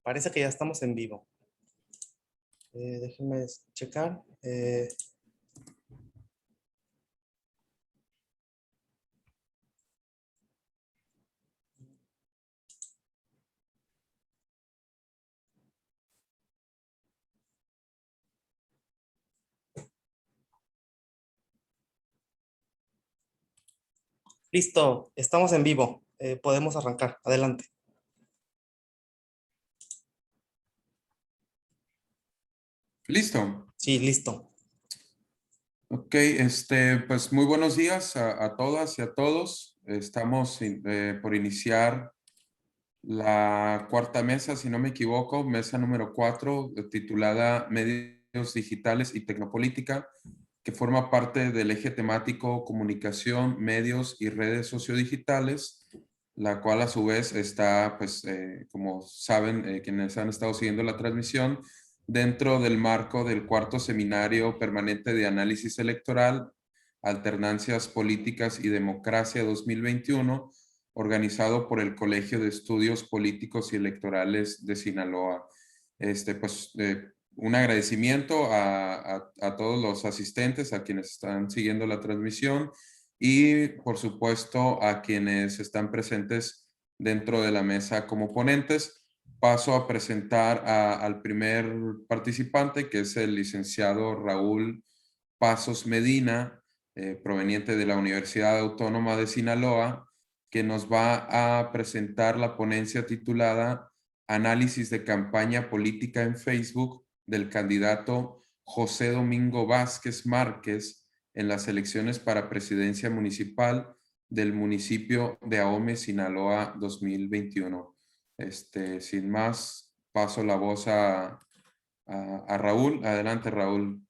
Parece que ya estamos en vivo. Déjenme checar. Listo, estamos en vivo. Podemos arrancar. Adelante. Listo. Sí, listo. Ok, pues muy buenos días a todas y a todos. Estamos por iniciar la cuarta mesa, si no me equivoco, mesa número 4, titulada Medios Digitales y Tecnopolítica, que forma parte del eje temático Comunicación, Medios y Redes Sociodigitales, la cual a su vez está, pues, como saben, quienes han estado siguiendo la transmisión, dentro del marco del cuarto seminario permanente de análisis electoral, Alternancias Políticas y Democracia 2021, organizado por el Colegio de Estudios Políticos y Electorales de Sinaloa. Pues, un agradecimiento a todos los asistentes, a quienes están siguiendo la transmisión y, por supuesto, a quienes están presentes dentro de la mesa como ponentes. Paso a presentar al primer participante, que es el licenciado Raúl Pasos Medina, proveniente de la Universidad Autónoma de Sinaloa, que nos va a presentar la ponencia titulada Análisis de campaña política en Facebook del candidato José Domingo Vázquez Márquez en las elecciones para presidencia municipal del municipio de Ahome, Sinaloa 2021. Sin más, paso la voz a Raúl. Adelante, Raúl.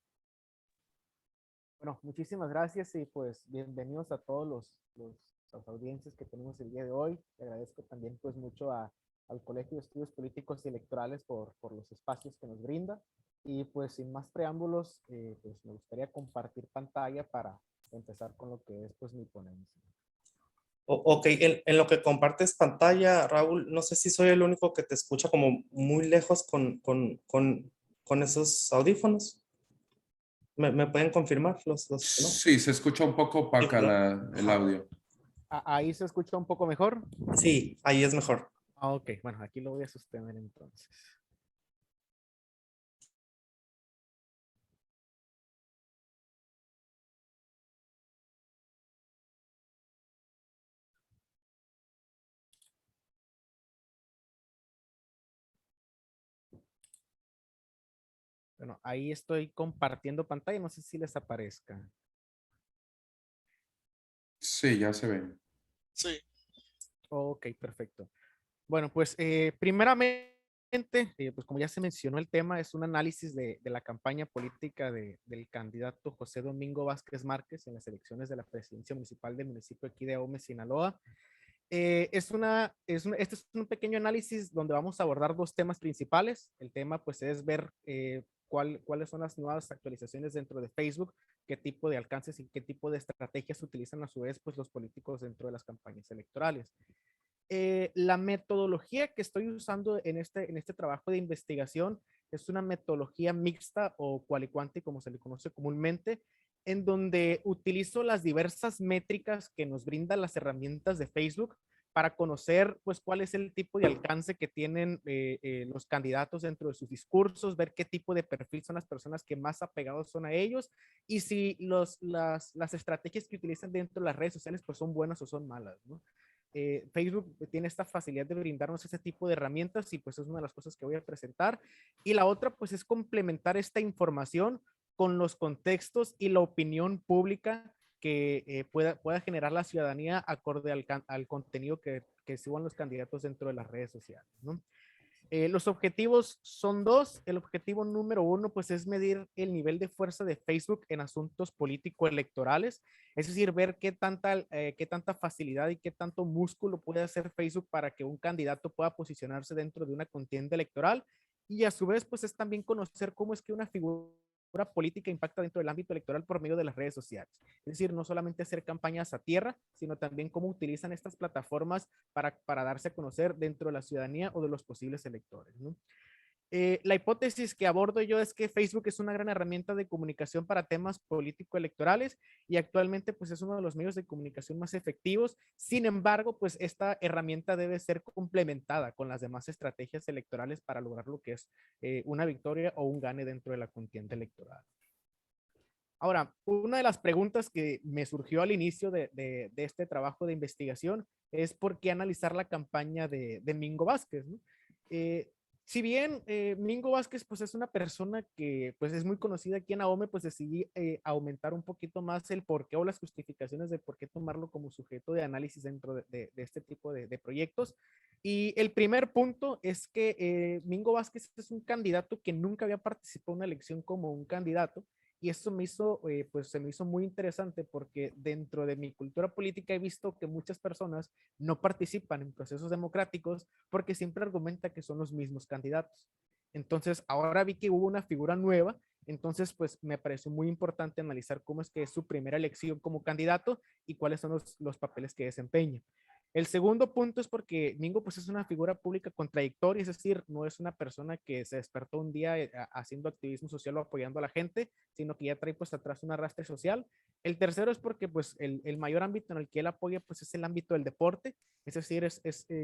Bueno, muchísimas gracias y pues bienvenidos a todos las audiencias que tenemos el día de hoy. Le agradezco también pues mucho al Colegio de Estudios Políticos y Electorales por los espacios que nos brinda. Y pues sin más preámbulos, pues me gustaría compartir pantalla para empezar con lo que es pues mi ponencia. Ok, en lo que compartes pantalla, Raúl, no sé si soy el único que te escucha como muy lejos con esos audífonos. ¿Me pueden confirmar los que no? Sí, se escucha un poco Sí, opaca ¿verdad? el Ajá. audio. Ahí se escucha un poco mejor. Sí, ahí es mejor. Ok, bueno, aquí lo voy a sostener entonces. Bueno, ahí estoy compartiendo pantalla, no sé si les aparezca. Sí, ya se ven. Sí. Ok, perfecto. Bueno, pues primeramente, pues como ya se mencionó el tema, es un análisis de la campaña política del candidato José Domingo Vázquez Márquez en las elecciones de la presidencia municipal del municipio aquí de Ahome, Sinaloa. Este es un pequeño análisis donde vamos a abordar dos temas principales. El tema pues es ver cuáles son las nuevas actualizaciones dentro de Facebook, qué tipo de alcances y qué tipo de estrategias utilizan a su vez pues los políticos dentro de las campañas electorales. La metodología que estoy usando en este trabajo de investigación es una metodología mixta o cualicuante, como se le conoce comúnmente, en donde utilizo las diversas métricas que nos brindan las herramientas de Facebook para conocer pues cuál es el tipo de alcance que tienen los candidatos dentro de sus discursos, ver qué tipo de perfil son las personas que más apegados son a ellos y si las estrategias que utilizan dentro de las redes sociales pues son buenas o son malas, ¿no? Facebook tiene esta facilidad de brindarnos ese tipo de herramientas y pues es una de las cosas que voy a presentar. Y la otra pues es complementar esta información con los contextos y la opinión pública que pueda generar la ciudadanía acorde al contenido que suban los candidatos dentro de las redes sociales, ¿no? Los objetivos son dos. El objetivo número uno, pues, es medir el nivel de fuerza de Facebook en asuntos político-electorales. Es decir, ver qué tanta facilidad y qué tanto músculo puede hacer Facebook para que un candidato pueda posicionarse dentro de una contienda electoral. Y a su vez, pues, es también conocer cómo es que una figura política impacta dentro del ámbito electoral por medio de las redes sociales. Es decir, no solamente hacer campañas a tierra, sino también cómo utilizan estas plataformas para darse a conocer dentro de la ciudadanía o de los posibles electores, ¿no? La hipótesis que abordo yo es que Facebook es una gran herramienta de comunicación para temas político-electorales y actualmente pues es uno de los medios de comunicación más efectivos. Sin embargo, pues esta herramienta debe ser complementada con las demás estrategias electorales para lograr lo que es una victoria o un gane dentro de la contienda electoral. Ahora, una de las preguntas que me surgió al inicio de este trabajo de investigación es por qué analizar la campaña de Mingo Vázquez, ¿no? Si bien Mingo Vázquez pues es una persona que pues es muy conocida aquí en AOME, pues decidí aumentar un poquito más el por qué o las justificaciones de por qué tomarlo como sujeto de análisis dentro de este tipo de proyectos. Y el primer punto es que Mingo Vázquez es un candidato que nunca había participado en una elección como un candidato. Y esto me hizo, pues se me hizo muy interesante porque dentro de mi cultura política he visto que muchas personas no participan en procesos democráticos porque siempre argumenta que son los mismos candidatos. Entonces, ahora vi que hubo una figura nueva, entonces pues me pareció muy importante analizar cómo es que es su primera elección como candidato y cuáles son los papeles que desempeña. El segundo punto es porque Mingo pues es una figura pública contradictoria, es decir, no es una persona que se despertó un día haciendo activismo social o apoyando a la gente, sino que ya trae pues atrás un arrastre social. El tercero es porque pues el mayor ámbito en el que él apoya pues es el ámbito del deporte, es decir,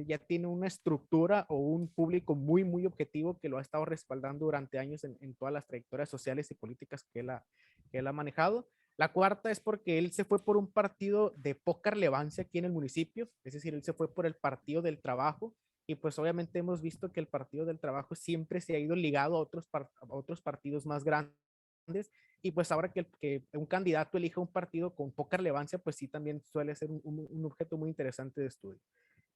ya tiene una estructura o un público muy, muy objetivo que lo ha estado respaldando durante años en todas las trayectorias sociales y políticas que él ha manejado. La cuarta es porque él se fue por un partido de poca relevancia aquí en el municipio, es decir, él se fue por el Partido del Trabajo y pues obviamente hemos visto que el Partido del Trabajo siempre se ha ido ligado a otros partidos más grandes y pues ahora que un candidato elija un partido con poca relevancia, pues sí también suele ser un objeto muy interesante de estudio.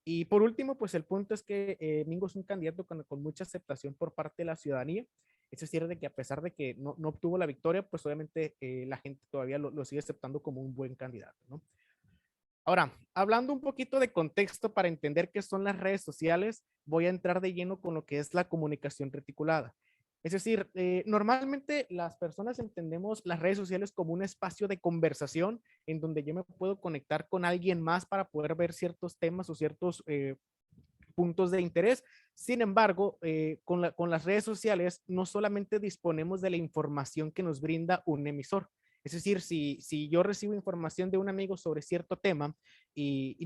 Y por último, pues el punto es que Mingo es un candidato con mucha aceptación por parte de la ciudadanía. Es decir, de que a pesar de que no obtuvo la victoria, pues obviamente la gente todavía lo sigue aceptando como un buen candidato, ¿no? Ahora, hablando un poquito de contexto para entender qué son las redes sociales, voy a entrar de lleno con lo que es la comunicación reticulada. Es decir, normalmente las personas entendemos las redes sociales como un espacio de conversación en donde yo me puedo conectar con alguien más para poder ver ciertos temas o ciertos puntos de interés. Sin embargo, con las redes sociales no solamente disponemos de la información que nos brinda un emisor. Es decir, si yo recibo información de un amigo sobre cierto tema y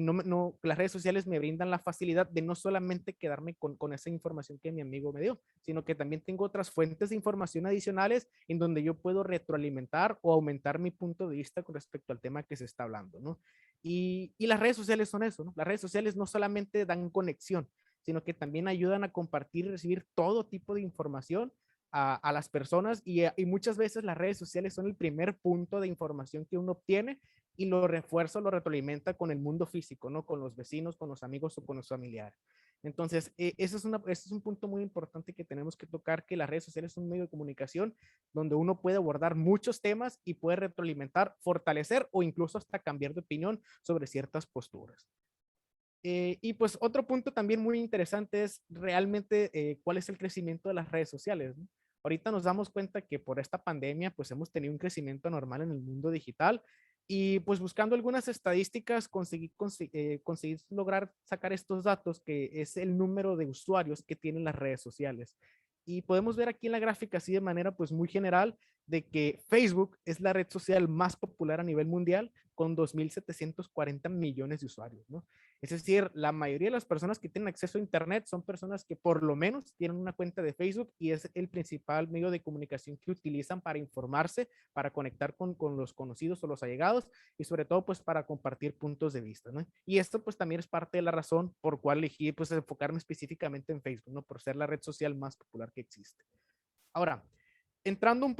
las redes sociales me brindan la facilidad de no solamente quedarme con esa información que mi amigo me dio, sino que también tengo otras fuentes de información adicionales en donde yo puedo retroalimentar o aumentar mi punto de vista con respecto al tema que se está hablando, ¿no? Y las redes sociales son eso, ¿no? Las redes sociales no solamente dan conexión, sino que también ayudan a compartir y recibir todo tipo de información a las personas y muchas veces las redes sociales son el primer punto de información que uno obtiene y lo refuerza, lo retroalimenta con el mundo físico, ¿no? Con los vecinos, con los amigos o con los familiares. Entonces, ese es un punto muy importante que tenemos que tocar, que las redes sociales son un medio de comunicación donde uno puede abordar muchos temas y puede retroalimentar, fortalecer o incluso hasta cambiar de opinión sobre ciertas posturas. Y pues otro punto también muy interesante es realmente cuál es el crecimiento de las redes sociales, ¿no? Ahorita nos damos cuenta que por esta pandemia pues hemos tenido un crecimiento normal en el mundo digital y pues buscando algunas estadísticas conseguí lograr sacar estos datos que es el número de usuarios que tienen las redes sociales. Y podemos ver aquí en la gráfica así de manera pues muy general de que Facebook es la red social más popular a nivel mundial con 2.740 millones de usuarios, ¿no? Es decir, la mayoría de las personas que tienen acceso a Internet son personas que por lo menos tienen una cuenta de Facebook y es el principal medio de comunicación que utilizan para informarse, para conectar con los conocidos o los allegados y sobre todo pues para compartir puntos de vista, ¿no? Y esto pues también es parte de la razón por cual elegí pues enfocarme específicamente en Facebook, ¿no? Por ser la red social más popular que existe. Ahora, entrando un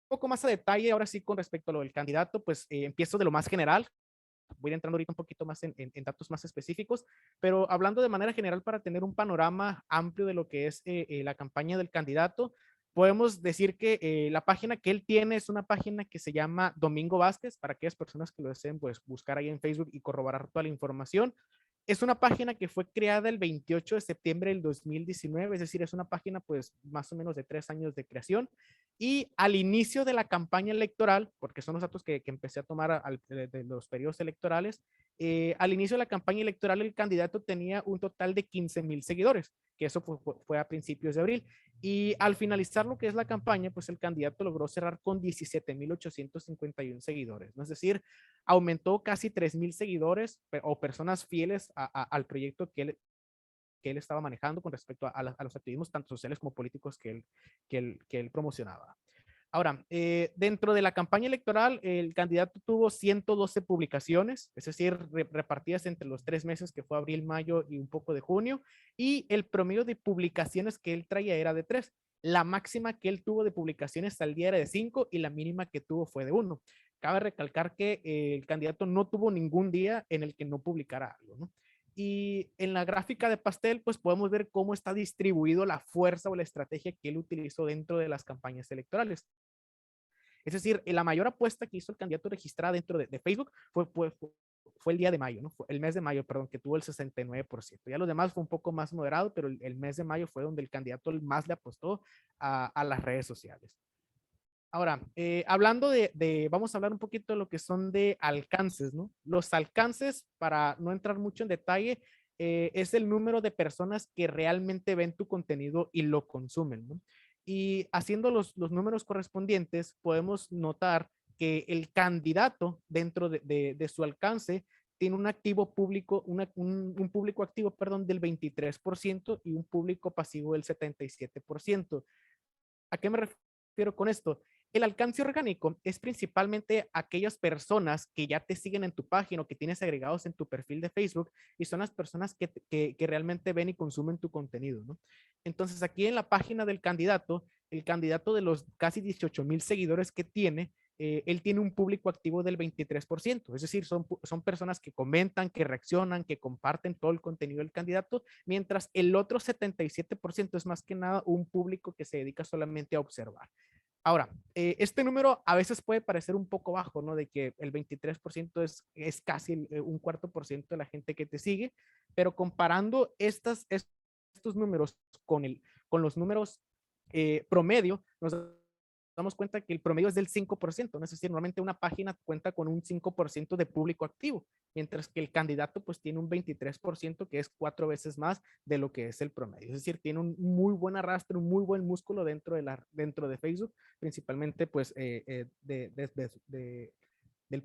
poco más a detalle, ahora sí con respecto a lo del candidato, pues empiezo de lo más general, voy entrando ahorita un poquito más en datos más específicos, pero hablando de manera general para tener un panorama amplio de lo que es la campaña del candidato, podemos decir que la página que él tiene es una página que se llama Domingo Vázquez, para aquellas personas que lo deseen pues buscar ahí en Facebook y corroborar toda la información. Es una página que fue creada el 28 de septiembre del 2019, es decir, es una página pues más o menos de 3 años de creación. Y al inicio de la campaña electoral, porque son los datos que empecé a tomar de los periodos electorales, al inicio de la campaña electoral el candidato tenía un total de 15,000 seguidores, que eso fue a principios de abril. Y al finalizar lo que es la campaña, pues el candidato logró cerrar con 17,851 seguidores, ¿no? Es decir, aumentó casi 3,000 seguidores o personas fieles al proyecto que él estaba manejando con respecto a los activismos tanto sociales como políticos que él promocionaba. Ahora, dentro de la campaña electoral, el candidato tuvo 112 publicaciones, es decir, repartidas entre los 3 meses que fue abril, mayo y un poco de junio, y el promedio de publicaciones que él traía era de 3. La máxima que él tuvo de publicaciones al día era de 5 y la mínima que tuvo fue de 1. Cabe recalcar que el candidato no tuvo ningún día en el que no publicara algo, ¿no? Y en la gráfica de pastel, pues podemos ver cómo está distribuido la fuerza o la estrategia que él utilizó dentro de las campañas electorales. Es decir, la mayor apuesta que hizo el candidato registrada dentro de Facebook fue el día de mayo, ¿no? Fue el mes de mayo, perdón, que tuvo el 69%. Ya los demás fue un poco más moderado, pero el mes de mayo fue donde el candidato más le apostó a las redes sociales. Ahora, hablando vamos a hablar un poquito de lo que son de alcances, ¿no? Los alcances, para no entrar mucho en detalle, es el número de personas que realmente ven tu contenido y lo consumen, ¿no? Y haciendo los números correspondientes, podemos notar que el candidato dentro de su alcance tiene un activo público, un público activo, perdón, del 23% y un público pasivo del 77%. ¿A qué me refiero con esto? El alcance orgánico es principalmente aquellas personas que ya te siguen en tu página o que tienes agregados en tu perfil de Facebook y son las personas que realmente ven y consumen tu contenido, ¿no? Entonces aquí en la página del candidato, el candidato de los casi 18,000 seguidores que tiene, él tiene un público activo del 23%, es decir, son personas que comentan, que reaccionan, que comparten todo el contenido del candidato, mientras el otro 77% es más que nada un público que se dedica solamente a observar. Ahora, este número a veces puede parecer un poco bajo, ¿no? De que el 23% es casi un cuarto por ciento de la gente que te sigue, pero comparando estos números con los números promedio, nos damos cuenta que el promedio es del 5%, ¿no? Es decir, normalmente una página cuenta con un 5% de público activo, mientras que el candidato pues tiene un 23%, que es 4 veces más de lo que es el promedio. Es decir, tiene un muy buen arrastre, un muy buen músculo dentro de Facebook, principalmente pues del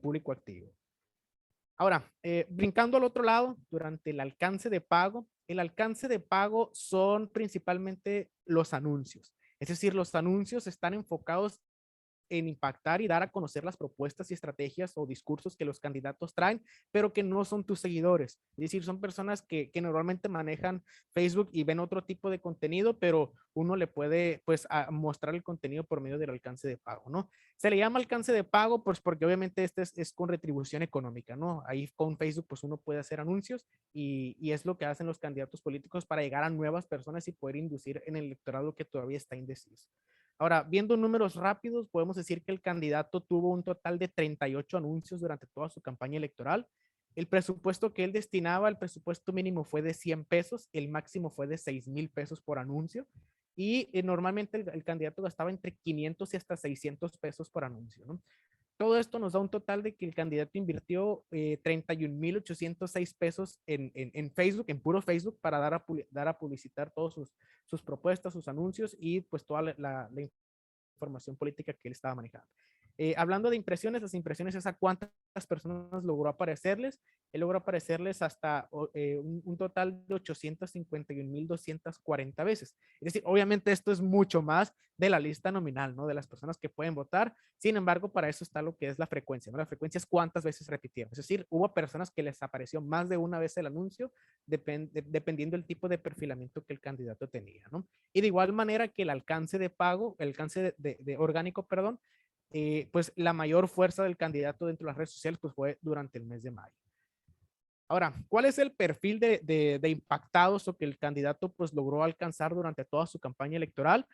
público activo. Ahora, brincando al otro lado, durante el alcance de pago son principalmente los anuncios. Es decir, los anuncios están enfocados en impactar y dar a conocer las propuestas y estrategias o discursos que los candidatos traen, pero que no son tus seguidores. Es decir, son personas que normalmente manejan Facebook y ven otro tipo de contenido, pero uno le puede pues mostrar el contenido por medio del alcance de pago, ¿no? Se le llama alcance de pago pues porque obviamente este es con retribución económica, ¿no? Ahí con Facebook pues uno puede hacer anuncios y es lo que hacen los candidatos políticos para llegar a nuevas personas y poder inducir en el electorado que todavía está indeciso. Ahora, viendo números rápidos, podemos decir que el candidato tuvo un total de 38 anuncios durante toda su campaña electoral. El presupuesto que él destinaba, el presupuesto mínimo fue de 100 pesos, el máximo fue de 6,000 pesos por anuncio. Y normalmente el candidato gastaba entre 500 y hasta 600 pesos por anuncio, ¿no? Todo esto nos da un total de que el candidato invirtió 31,806 pesos en Facebook, en puro Facebook, para dar a publicitar todas sus propuestas, sus anuncios y pues toda la información política que él estaba manejando. Hablando de impresiones, las impresiones es a cuántas personas logró aparecerles. Él logró aparecerles hasta un total de 851,240 veces. Es decir, obviamente esto es mucho más de la lista nominal, ¿no? De las personas que pueden votar. Sin embargo, para eso está lo que es la frecuencia, ¿no? La frecuencia es cuántas veces repitieron. Es decir, hubo personas que les apareció más de una vez el anuncio, dependiendo del tipo de perfilamiento que el candidato tenía, ¿no? Y de igual manera que el alcance de pago, el alcance de orgánico, perdón, pues la mayor fuerza del candidato dentro de las redes sociales pues fue durante el mes de mayo. Ahora, ¿cuál es el perfil de impactados o que el candidato pues logró alcanzar durante toda su campaña electoral?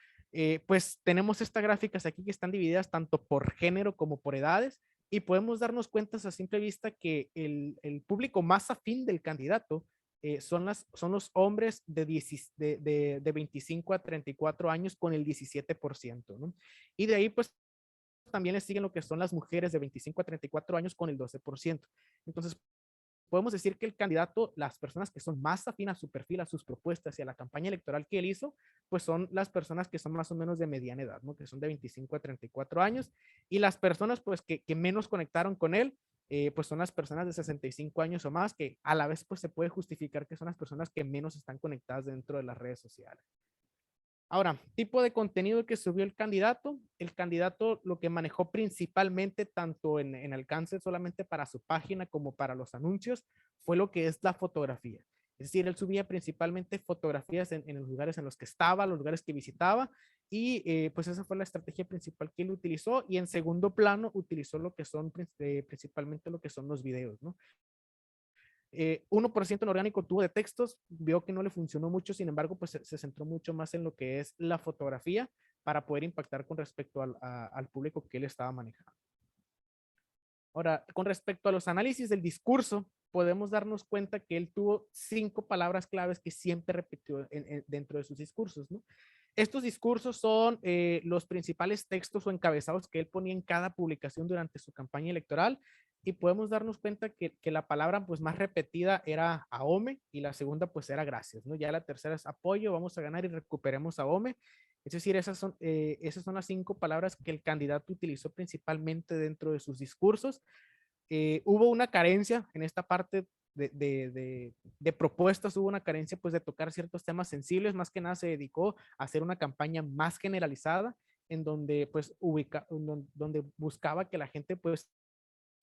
Pues tenemos estas gráficas aquí que están divididas tanto por género como por edades. y podemos darnos cuenta a simple vista que el público más afín del candidato son los hombres de 25 a 34 años con el 17%, ¿no? Y de ahí, pues, también le siguen lo que son las mujeres de 25 a 34 años con el 12%. Entonces, podemos decir que el candidato, las personas que son más afines a su perfil, a sus propuestas y a la campaña electoral que él hizo, pues son las personas que son más o menos de mediana edad, ¿no? Que son de 25 a 34 años. Y las personas, pues, que menos conectaron con él, pues son las personas de 65 años o más, que a la vez, pues, se puede justificar que son las personas que menos están conectadas dentro de las redes sociales. Ahora, tipo de contenido que subió el candidato. El candidato lo que manejó principalmente, tanto en alcance solamente para su página como para los anuncios, fue lo que es la fotografía. Es decir, él subía principalmente fotografías en los lugares en los que estaba, los lugares que visitaba, y pues esa fue la estrategia principal que él utilizó. Y en segundo plano, utilizó lo que son principalmente lo que son los videos, ¿no? 1% en orgánico tuvo de textos, vio que no le funcionó mucho, sin embargo, pues se centró mucho más en lo que es la fotografía para poder impactar con respecto al público que él estaba manejando. Ahora, con respecto a los análisis del discurso, podemos darnos cuenta que él tuvo 5 palabras claves que siempre repitió dentro de sus discursos, ¿no? Estos discursos son los principales textos o encabezados que él ponía en cada publicación durante su campaña electoral, y podemos darnos cuenta que la palabra pues más repetida era AOME, y la segunda pues era gracias, ¿no? Ya la tercera es apoyo, vamos a ganar y recuperemos AOME. Es decir, esas son las 5 palabras que el candidato utilizó principalmente dentro de sus discursos. Hubo una carencia en esta parte de propuestas, hubo una carencia pues de tocar ciertos temas sensibles. Más que nada se dedicó a hacer una campaña más generalizada en donde pues donde buscaba que la gente pues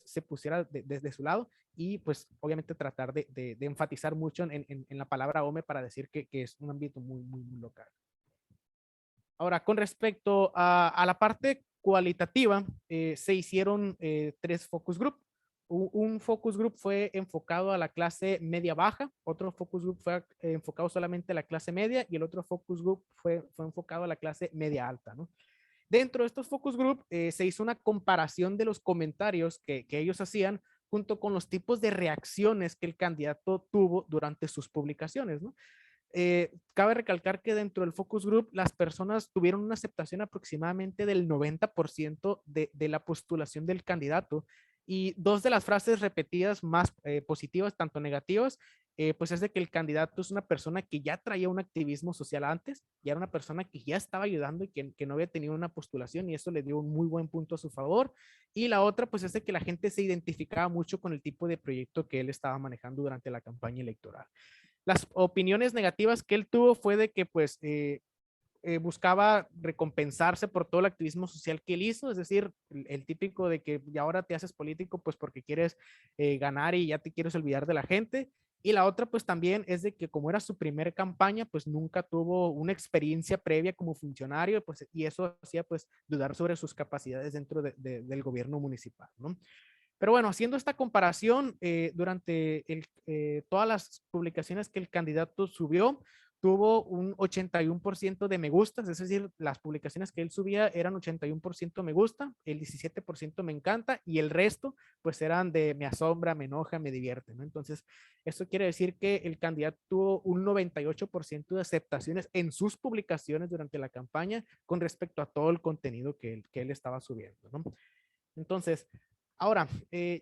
se pusiera desde su lado, y pues obviamente tratar de enfatizar mucho en la palabra OME para decir que es un ámbito muy, muy, muy local. Ahora, con respecto a la parte cualitativa, se hicieron 3 focus group. Un focus group fue enfocado a la clase media baja, otro focus group fue enfocado solamente a la clase media, y el otro focus group fue enfocado a la clase media alta, ¿no? Dentro de estos focus group se hizo una comparación de los comentarios que ellos hacían junto con los tipos de reacciones que el candidato tuvo durante sus publicaciones, ¿no? Cabe recalcar que dentro del focus group las personas tuvieron una aceptación aproximadamente del 90% de la postulación del candidato, y 2 de las frases repetidas más positivas, tanto negativas, pues es de que el candidato es una persona que ya traía un activismo social antes, ya era una persona que ya estaba ayudando y que no había tenido una postulación, y eso le dio un muy buen punto a su favor. Y la otra pues es de que la gente se identificaba mucho con el tipo de proyecto que él estaba manejando durante la campaña electoral. Las opiniones negativas que él tuvo fue de que pues buscaba recompensarse por todo el activismo social que él hizo, es decir, el típico de que ya ahora te haces político pues porque quieres ganar y ya te quieres olvidar de la gente. Y la otra pues también es de que como era su primera campaña, pues nunca tuvo una experiencia previa como funcionario, pues, y eso hacía pues dudar sobre sus capacidades dentro del gobierno municipal, ¿no? Pero bueno, haciendo esta comparación, durante todas las publicaciones que el candidato subió, tuvo un 81% de me gustas, es decir, las publicaciones que él subía eran 81% me gusta, el 17% me encanta, y el resto pues eran de me asombra, me enoja, me divierte, ¿no? Entonces, esto quiere decir que el candidato tuvo un 98% de aceptaciones en sus publicaciones durante la campaña con respecto a todo el contenido que él estaba subiendo, ¿no? Entonces, ahora,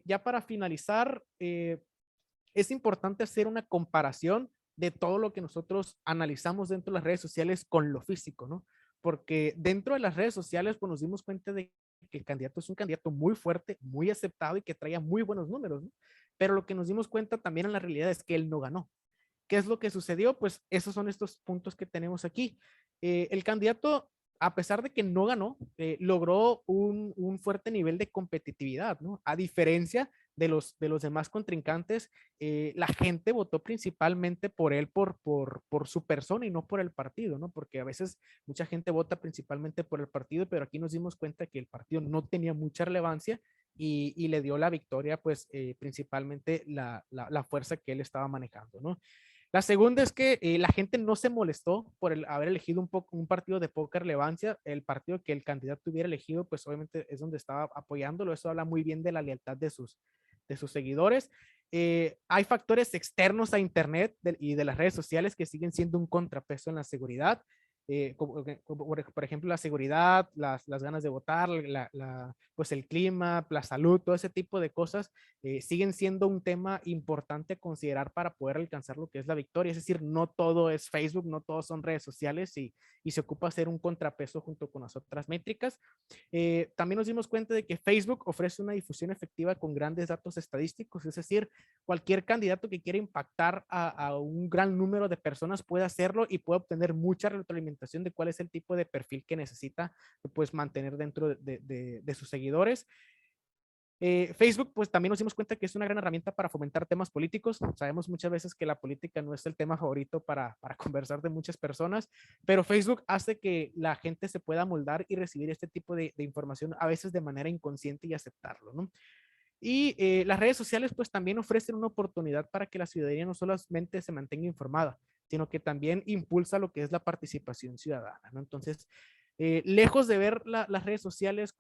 ya para finalizar, es importante hacer una comparación de todo lo que nosotros analizamos dentro de las redes sociales con lo físico, ¿no? Porque dentro de las redes sociales, pues nos dimos cuenta de que el candidato es un candidato muy fuerte, muy aceptado y que traía muy buenos números, ¿no? Pero lo que nos dimos cuenta también en la realidad es que él no ganó. ¿Qué es lo que sucedió? Pues esos son estos puntos que tenemos aquí. El candidato, a pesar de que no ganó, logró un fuerte nivel de competitividad, ¿no? A diferencia de los demás contrincantes, la gente votó principalmente por él por su persona y no por el partido, ¿no? Porque a veces mucha gente vota principalmente por el partido, pero aquí nos dimos cuenta que el partido no tenía mucha relevancia, y le dio la victoria, pues principalmente la fuerza que él estaba manejando, ¿no? La segunda es que la gente no se molestó por haber elegido un partido de poca relevancia. El partido que el candidato hubiera elegido, pues obviamente es donde estaba apoyándolo. Eso habla muy bien de la lealtad de sus seguidores. Hay factores externos a Internet y de las redes sociales que siguen siendo un contrapeso en la seguridad. Por ejemplo, la seguridad, las ganas de votar, pues el clima, la salud, todo ese tipo de cosas siguen siendo un tema importante a considerar para poder alcanzar lo que es la victoria. Es decir, no todo es Facebook, no todo son redes sociales y se ocupa hacer un contrapeso junto con las otras métricas. También nos dimos cuenta de que Facebook ofrece una difusión efectiva con grandes datos estadísticos, es decir, cualquier candidato que quiera impactar a un gran número de personas puede hacerlo y puede obtener mucha retroalimentación de cuál es el tipo de perfil que necesita pues mantener dentro de sus seguidores. Facebook, pues también nos dimos cuenta que es una gran herramienta para fomentar temas políticos. Sabemos muchas veces que la política no es el tema favorito para conversar de muchas personas, pero Facebook hace que la gente se pueda moldar y recibir este tipo de información a veces de manera inconsciente y aceptarlo, ¿no? Y las redes sociales pues también ofrecen una oportunidad para que la ciudadanía no solamente se mantenga informada, sino que también impulsa lo que es la participación ciudadana, ¿no? Entonces, lejos de ver las redes sociales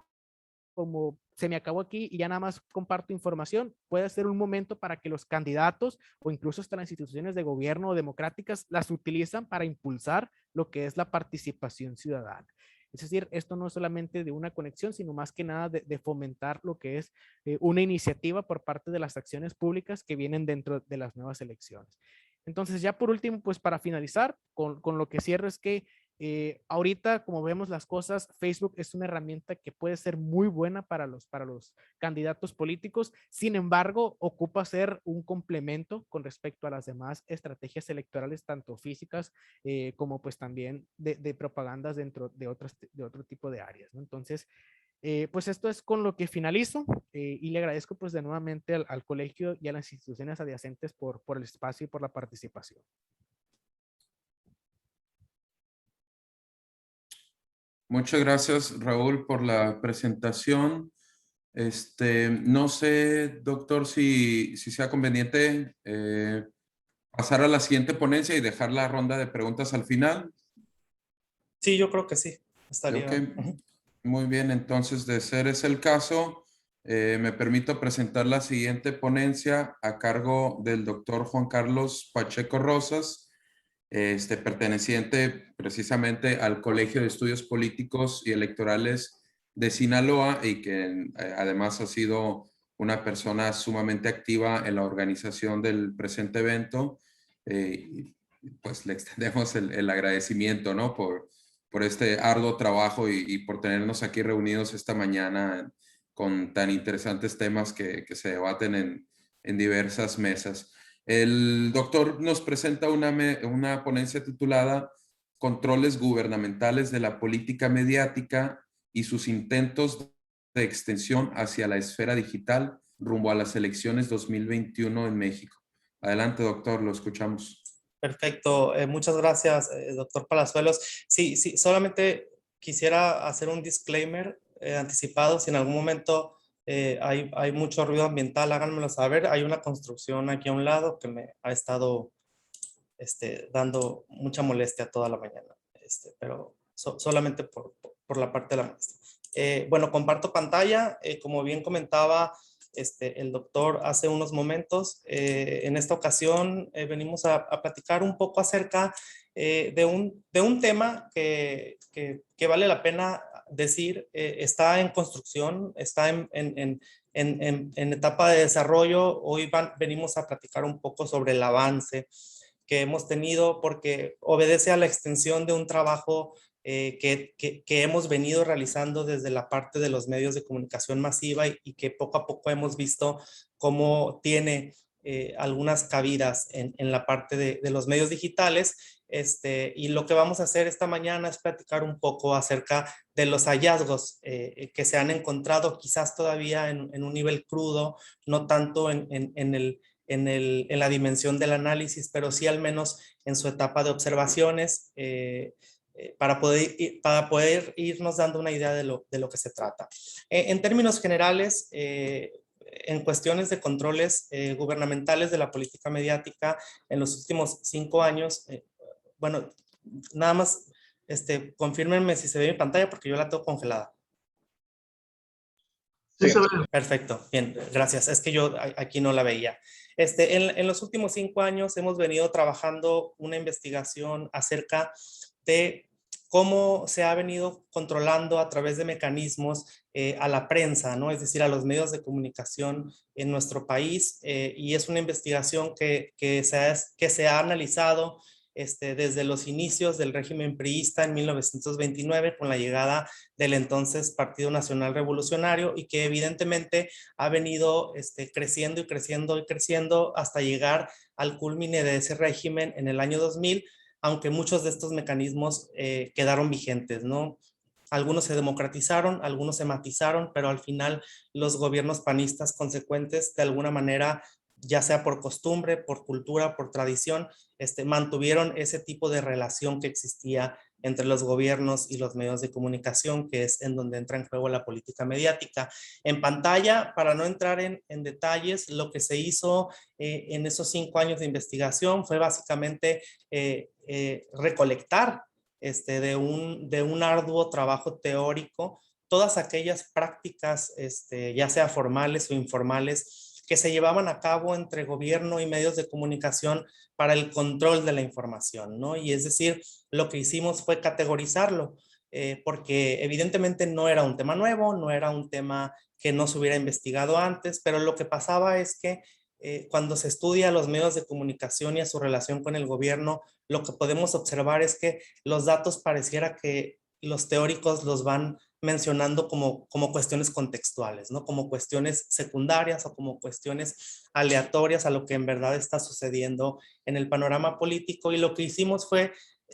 como se me acabó aquí y ya nada más comparto información, puede ser un momento para que los candidatos o incluso hasta las instituciones de gobierno o democráticas las utilizan para impulsar lo que es la participación ciudadana. Es decir, esto no es solamente de una conexión, sino más que nada de fomentar lo que es una iniciativa por parte de las acciones públicas que vienen dentro de las nuevas elecciones. Entonces, ya por último, pues para finalizar, con lo que cierro es que ahorita, como vemos las cosas, Facebook es una herramienta que puede ser muy buena para los candidatos políticos. Sin embargo, ocupa ser un complemento con respecto a las demás estrategias electorales, tanto físicas como pues también de propagandas dentro de otro tipo de áreas, ¿no? Entonces, pues esto es con lo que finalizo y le agradezco pues de nuevamente al colegio y a las instituciones adyacentes por el espacio y por la participación. Muchas gracias, Raúl, por la presentación. No sé, doctor, si sea conveniente pasar a la siguiente ponencia y dejar la ronda de preguntas al final. Sí, yo creo que sí. Estaría. Ok, muy bien. Entonces, de ser ese el caso, me permito presentar la siguiente ponencia a cargo del doctor Juan Carlos Pacheco Rosas, perteneciente precisamente al Colegio de Estudios Políticos y Electorales de Sinaloa y que además ha sido una persona sumamente activa en la organización del presente evento. Pues le extendemos el agradecimiento, ¿no? Por este arduo trabajo y por tenernos aquí reunidos esta mañana con tan interesantes temas que se debaten en diversas mesas. El doctor nos presenta una ponencia titulada Controles gubernamentales de la política mediática y sus intentos de extensión hacia la esfera digital rumbo a las elecciones 2021 en México. Adelante, doctor, lo escuchamos. Perfecto, muchas gracias, doctor Palazuelos. Sí, sí, solamente quisiera hacer un disclaimer anticipado. Si en algún momento hay mucho ruido ambiental, háganmelo saber. Hay una construcción aquí a un lado que me ha estado dando mucha molestia toda la mañana, pero solamente por la parte de la molestia. Bueno, comparto pantalla. Como bien comentaba el doctor hace unos momentos, en esta ocasión venimos a platicar un poco acerca de un tema que vale la pena decir, está en construcción, está en etapa de desarrollo. Hoy venimos a platicar un poco sobre el avance que hemos tenido, porque obedece a la extensión de un trabajo que hemos venido realizando desde la parte de los medios de comunicación masiva y que poco a poco hemos visto cómo tiene algunas cabidas en la parte de los medios digitales. Y lo que vamos a hacer esta mañana es platicar un poco acerca de los hallazgos que se han encontrado, quizás todavía en un nivel crudo, no tanto en la dimensión del análisis, pero sí al menos en su etapa de observaciones, para poder irnos dando una idea de lo que se trata. En términos generales, en cuestiones de controles gubernamentales de la política mediática en los últimos 5 años. Bueno, nada más confírmenme si se ve mi pantalla porque yo la tengo congelada. Sí, se ve. Perfecto, bien, gracias. Es que yo aquí no la veía. En los últimos 5 años hemos venido trabajando una investigación acerca de cómo se ha venido controlando a través de mecanismos a la prensa, ¿no? Es decir, a los medios de comunicación en nuestro país. Y es una investigación que se ha analizado desde los inicios del régimen priista en 1929 con la llegada del entonces Partido Nacional Revolucionario, y que evidentemente ha venido creciendo y creciendo y creciendo hasta llegar al culmine de ese régimen en el año 2000, aunque muchos de estos mecanismos quedaron vigentes, ¿no? Algunos se democratizaron, algunos se matizaron, pero al final los gobiernos panistas consecuentes, de alguna manera, ya sea por costumbre, por cultura, por tradición, mantuvieron ese tipo de relación que existía entre los gobiernos y los medios de comunicación, que es en donde entra en juego la política mediática. En pantalla, para no entrar en detalles, lo que se hizo en esos 5 años de investigación fue básicamente recolectar de un arduo trabajo teórico todas aquellas prácticas, ya sea formales o informales, que se llevaban a cabo entre gobierno y medios de comunicación para el control de la información, ¿no? Y es decir, lo que hicimos fue categorizarlo, porque evidentemente no era un tema nuevo, no era un tema que no se hubiera investigado antes, pero lo que pasaba es que cuando se estudia a los medios de comunicación y a su relación con el gobierno, lo que podemos observar es que los datos pareciera que los teóricos los van mencionando como cuestiones contextuales, ¿no? Como cuestiones secundarias o como cuestiones aleatorias a lo que en verdad está sucediendo en el panorama político. Y lo que hicimos fue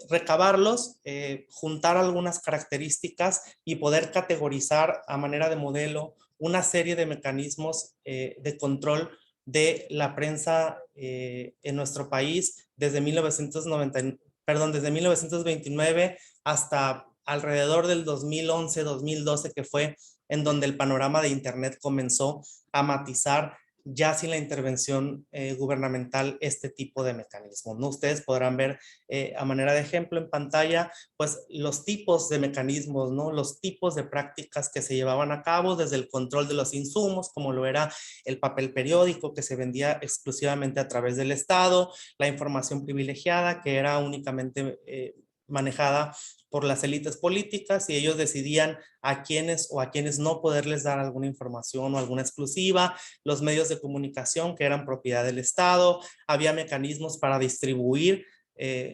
recabarlos, juntar algunas características y poder categorizar a manera de modelo una serie de mecanismos de control de la prensa en nuestro país desde 1929 hasta alrededor del 2011-2012, que fue en donde el panorama de Internet comenzó a matizar ya sin la intervención gubernamental este tipo de mecanismos, ¿no? Ustedes podrán ver a manera de ejemplo en pantalla, pues los tipos de mecanismos, ¿no? Los tipos de prácticas que se llevaban a cabo, desde el control de los insumos, como lo era el papel periódico que se vendía exclusivamente a través del Estado, la información privilegiada que era únicamente manejada por las élites políticas, y ellos decidían a quienes o a quienes no poderles dar alguna información o alguna exclusiva, los medios de comunicación que eran propiedad del Estado, había mecanismos para distribuir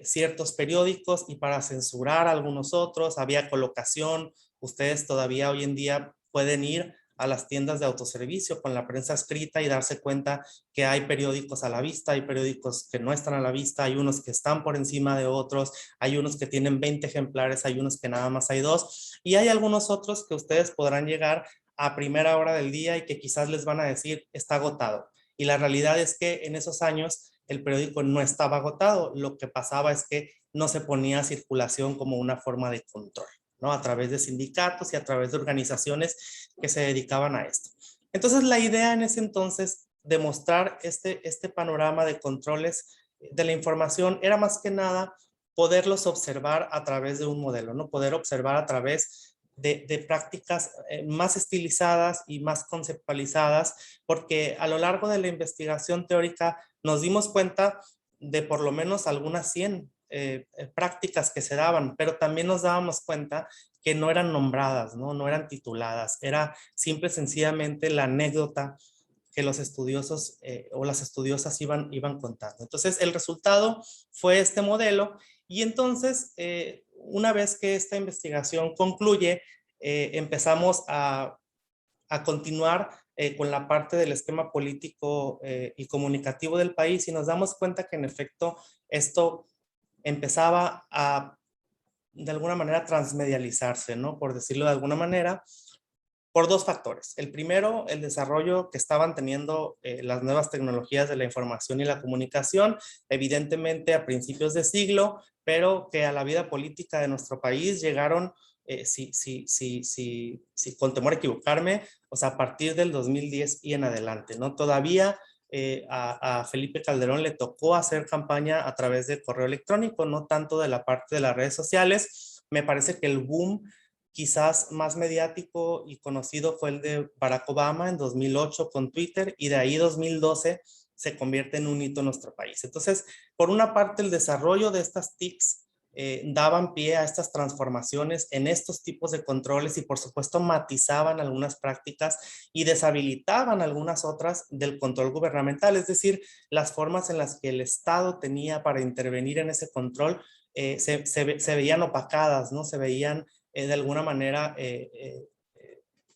ciertos periódicos y para censurar algunos otros, había colocación. Ustedes todavía hoy en día pueden ir a las tiendas de autoservicio con la prensa escrita y darse cuenta que hay periódicos a la vista, hay periódicos que no están a la vista, hay unos que están por encima de otros, hay unos que tienen 20 ejemplares, hay unos que nada más hay 2, y hay algunos otros que ustedes podrán llegar a primera hora del día y que quizás les van a decir está agotado. Y la realidad es que en esos años el periódico no estaba agotado, lo que pasaba es que no se ponía a circulación como una forma de control, ¿no? A través de sindicatos y a través de organizaciones que se dedicaban a esto. Entonces la idea en ese entonces de mostrar este panorama de controles de la información era más que nada poderlos observar a través de un modelo, ¿no? Poder observar a través de prácticas más estilizadas y más conceptualizadas, porque a lo largo de la investigación teórica nos dimos cuenta de por lo menos algunas 100 prácticas que se daban, pero también nos dábamos cuenta que no eran nombradas, no eran tituladas, era simple y sencillamente la anécdota que los estudiosos o las estudiosas iban contando. Entonces el resultado fue este modelo, y entonces una vez que esta investigación concluye, empezamos a continuar con la parte del esquema político y comunicativo del país, y nos damos cuenta que en efecto esto empezaba a de alguna manera transmedializarse, ¿no? Por decirlo de alguna manera, por 2 factores. El primero, el desarrollo que estaban teniendo las nuevas tecnologías de la información y la comunicación, evidentemente a principios de siglo, pero que a la vida política de nuestro país llegaron con temor a equivocarme, o sea, a partir del 2010 y en adelante, ¿no? Todavía a Felipe Calderón le tocó hacer campaña a través de correo electrónico, no tanto de la parte de las redes sociales. Me parece que el boom quizás más mediático y conocido fue el de Barack Obama en 2008 con Twitter, y de ahí 2012 se convierte en un hito en nuestro país. Entonces, por una parte, el desarrollo de estas TICs daban pie a estas transformaciones en estos tipos de controles y por supuesto matizaban algunas prácticas y deshabilitaban algunas otras del control gubernamental, es decir, las formas en las que el Estado tenía para intervenir en ese control se veían opacadas, ¿no? Se veían de alguna manera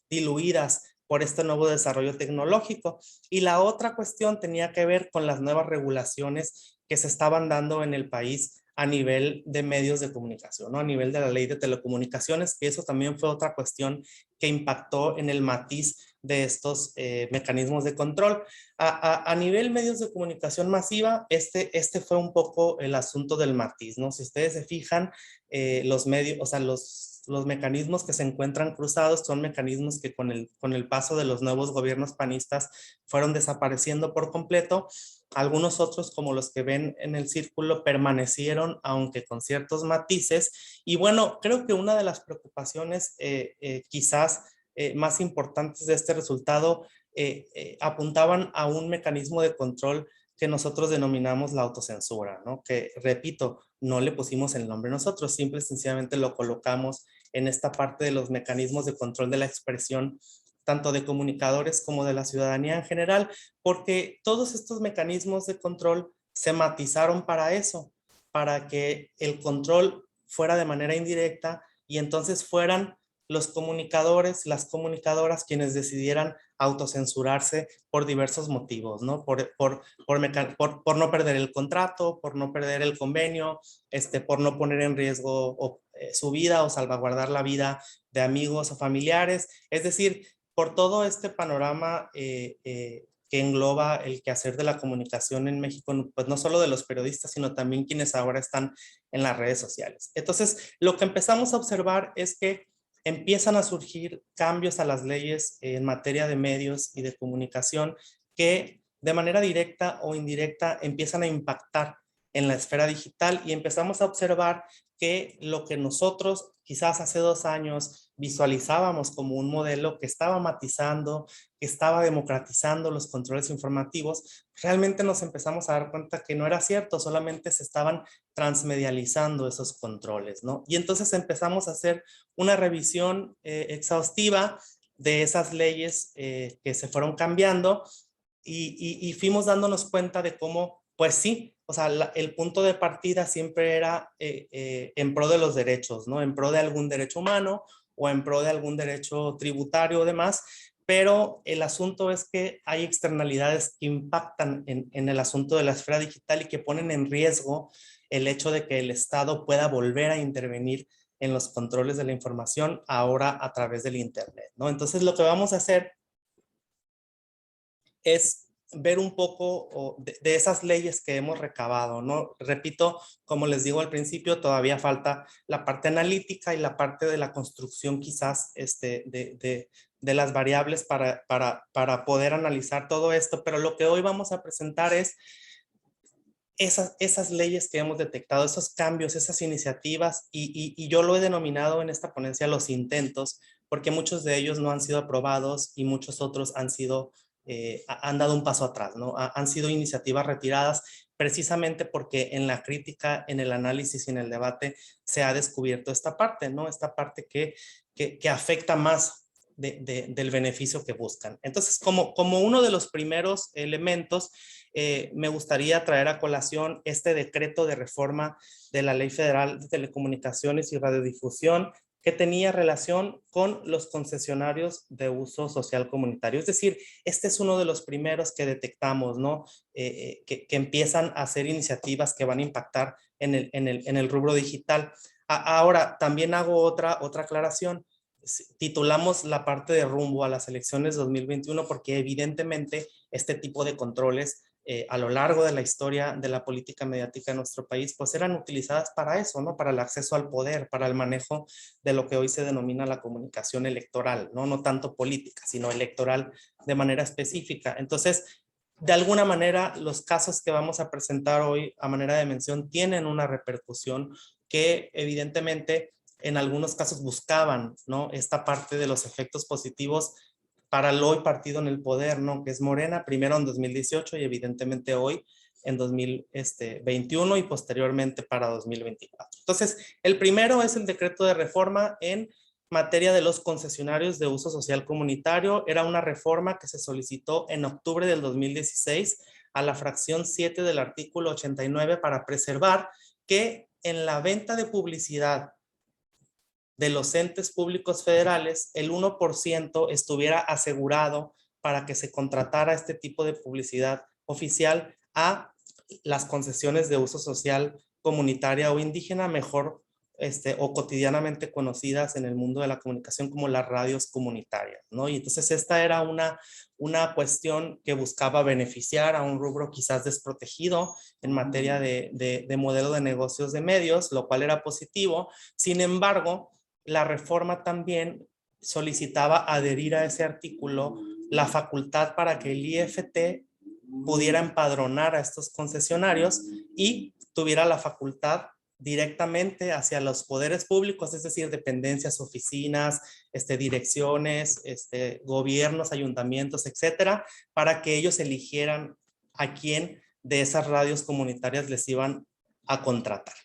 diluidas por este nuevo desarrollo tecnológico. Y la otra cuestión tenía que ver con las nuevas regulaciones que se estaban dando en el país a nivel de medios de comunicación, ¿no? A nivel de la ley de telecomunicaciones, que eso también fue otra cuestión que impactó en el matiz de estos mecanismos de control. A nivel medios de comunicación masiva, este fue un poco el asunto del matiz, ¿no? Si ustedes se fijan, los medios, o sea, los mecanismos que se encuentran cruzados son mecanismos que con el paso de los nuevos gobiernos panistas fueron desapareciendo por completo. Algunos otros, como los que ven en el círculo, permanecieron, aunque con ciertos matices. Y bueno, creo que una de las preocupaciones quizás más importantes de este resultado apuntaban a un mecanismo de control que nosotros denominamos la autocensura, ¿no? Que, repito, no le pusimos el nombre nosotros, simple y sencillamente lo colocamos en esta parte de los mecanismos de control de la expresión, tanto de comunicadores como de la ciudadanía en general, porque todos estos mecanismos de control se matizaron para eso, para que el control fuera de manera indirecta y entonces fueran los comunicadores, las comunicadoras quienes decidieran autocensurarse por diversos motivos, ¿no? Por no perder el contrato, por no perder el convenio, por no poner en riesgo su vida o salvaguardar la vida de amigos o familiares. Es decir, por todo este panorama que engloba el quehacer de la comunicación en México, pues no solo de los periodistas, sino también quienes ahora están en las redes sociales. Entonces, lo que empezamos a observar es que empiezan a surgir cambios a las leyes en materia de medios y de comunicación que de manera directa o indirecta empiezan a impactar en la esfera digital, y empezamos a observar que lo que nosotros quizás hace 2 años visualizábamos como un modelo que estaba matizando, que estaba democratizando los controles informativos, realmente nos empezamos a dar cuenta que no era cierto, solamente se estaban transmedializando esos controles, ¿no? Y entonces empezamos a hacer una revisión exhaustiva de esas leyes que se fueron cambiando y fuimos dándonos cuenta de cómo, pues sí, o sea, el punto de partida siempre era en pro de los derechos, ¿no? En pro de algún derecho humano o en pro de algún derecho tributario o demás, pero el asunto es que hay externalidades que impactan en el asunto de la esfera digital y que ponen en riesgo el hecho de que el Estado pueda volver a intervenir en los controles de la información ahora a través del Internet, ¿no? Entonces lo que vamos a hacer es ver un poco de esas leyes que hemos recabado, ¿no? Repito, como les digo al principio, todavía falta la parte analítica y la parte de la construcción quizás de las variables para poder analizar todo esto, pero lo que hoy vamos a presentar es esas leyes que hemos detectado, esos cambios, esas iniciativas, y yo lo he denominado en esta ponencia los intentos, porque muchos de ellos no han sido aprobados y muchos otros han dado un paso atrás, ¿no? Han sido iniciativas retiradas precisamente porque en la crítica, en el análisis y en el debate se ha descubierto esta parte, ¿no? Esta parte que afecta más del beneficio que buscan. Entonces, como uno de los primeros elementos, me gustaría traer a colación este decreto de reforma de la Ley Federal de Telecomunicaciones y Radiodifusión que tenía relación con los concesionarios de uso social comunitario. Es decir, este es uno de los primeros que detectamos, ¿no? Que empiezan a hacer iniciativas que van a impactar en el rubro digital. Ahora, también hago otra aclaración. Titulamos la parte de rumbo a las elecciones 2021 porque evidentemente este tipo de controles a lo largo de la historia de la política mediática de nuestro país, pues eran utilizadas para eso, ¿no? Para el acceso al poder, para el manejo de lo que hoy se denomina la comunicación electoral, ¿no? No tanto política, sino electoral de manera específica. Entonces, de alguna manera, los casos que vamos a presentar hoy a manera de mención tienen una repercusión que evidentemente en algunos casos buscaban, ¿no? Esta parte de los efectos positivos para el hoy partido en el poder, ¿no? Que es Morena, primero en 2018 y evidentemente hoy en 2021 y posteriormente para 2024. Entonces, el primero es el decreto de reforma en materia de los concesionarios de uso social comunitario. Era una reforma que se solicitó en octubre del 2016 a la fracción 7 del artículo 89 para preservar que en la venta de publicidad de los entes públicos federales, el 1% estuviera asegurado para que se contratara este tipo de publicidad oficial a las concesiones de uso social comunitaria o indígena, mejor o cotidianamente conocidas en el mundo de la comunicación como las radios comunitarias, ¿no? Y entonces esta era una cuestión que buscaba beneficiar a un rubro quizás desprotegido en materia de modelo de negocios de medios, lo cual era positivo. Sin embargo, la reforma también solicitaba adherir a ese artículo la facultad para que el IFT pudiera empadronar a estos concesionarios y tuviera la facultad directamente hacia los poderes públicos, es decir, dependencias, oficinas, direcciones, gobiernos, ayuntamientos, etcétera, para que ellos eligieran a quién de esas radios comunitarias les iban a contratar.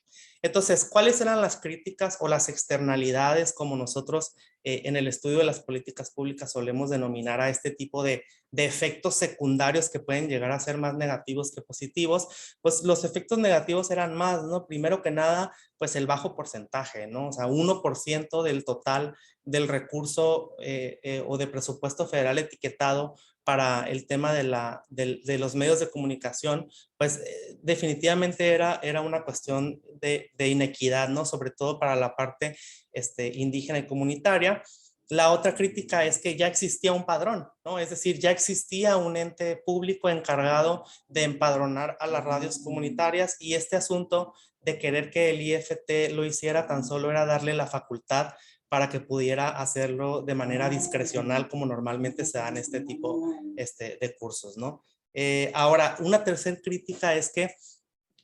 Entonces, ¿cuáles eran las críticas o las externalidades, como nosotros en el estudio de las políticas públicas solemos denominar a este tipo de efectos secundarios que pueden llegar a ser más negativos que positivos? Pues los efectos negativos eran más, ¿no? Primero que nada, pues el bajo porcentaje, ¿no? O sea, 1% del total del recurso o de presupuesto federal etiquetado para el tema de los medios de comunicación, pues definitivamente era una cuestión de inequidad, ¿no? Sobre todo para la parte indígena y comunitaria. La otra crítica es que ya existía un padrón, ¿no? Es decir, ya existía un ente público encargado de empadronar a las radios comunitarias y este asunto de querer que el IFT lo hiciera tan solo era darle la facultad para que pudiera hacerlo de manera discrecional como normalmente se dan este tipo de cursos, ¿no? Ahora, una tercera crítica es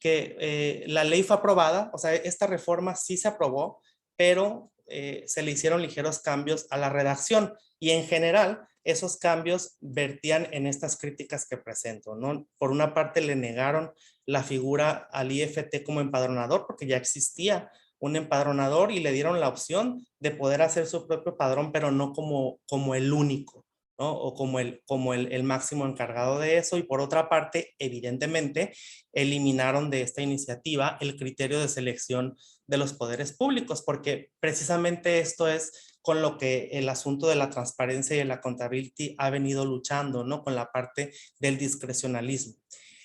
que la ley fue aprobada, o sea, esta reforma sí se aprobó, pero se le hicieron ligeros cambios a la redacción y en general esos cambios vertían en estas críticas que presento, ¿no? Por una parte le negaron la figura al IFT como empadronador porque ya existía un empadronador y le dieron la opción de poder hacer su propio padrón, pero no como el único, ¿no? O como el máximo encargado de eso. Y por otra parte, evidentemente, eliminaron de esta iniciativa el criterio de selección de los poderes públicos, porque precisamente esto es con lo que el asunto de la transparencia y de la accountability ha venido luchando, ¿no? Con la parte del discrecionalismo.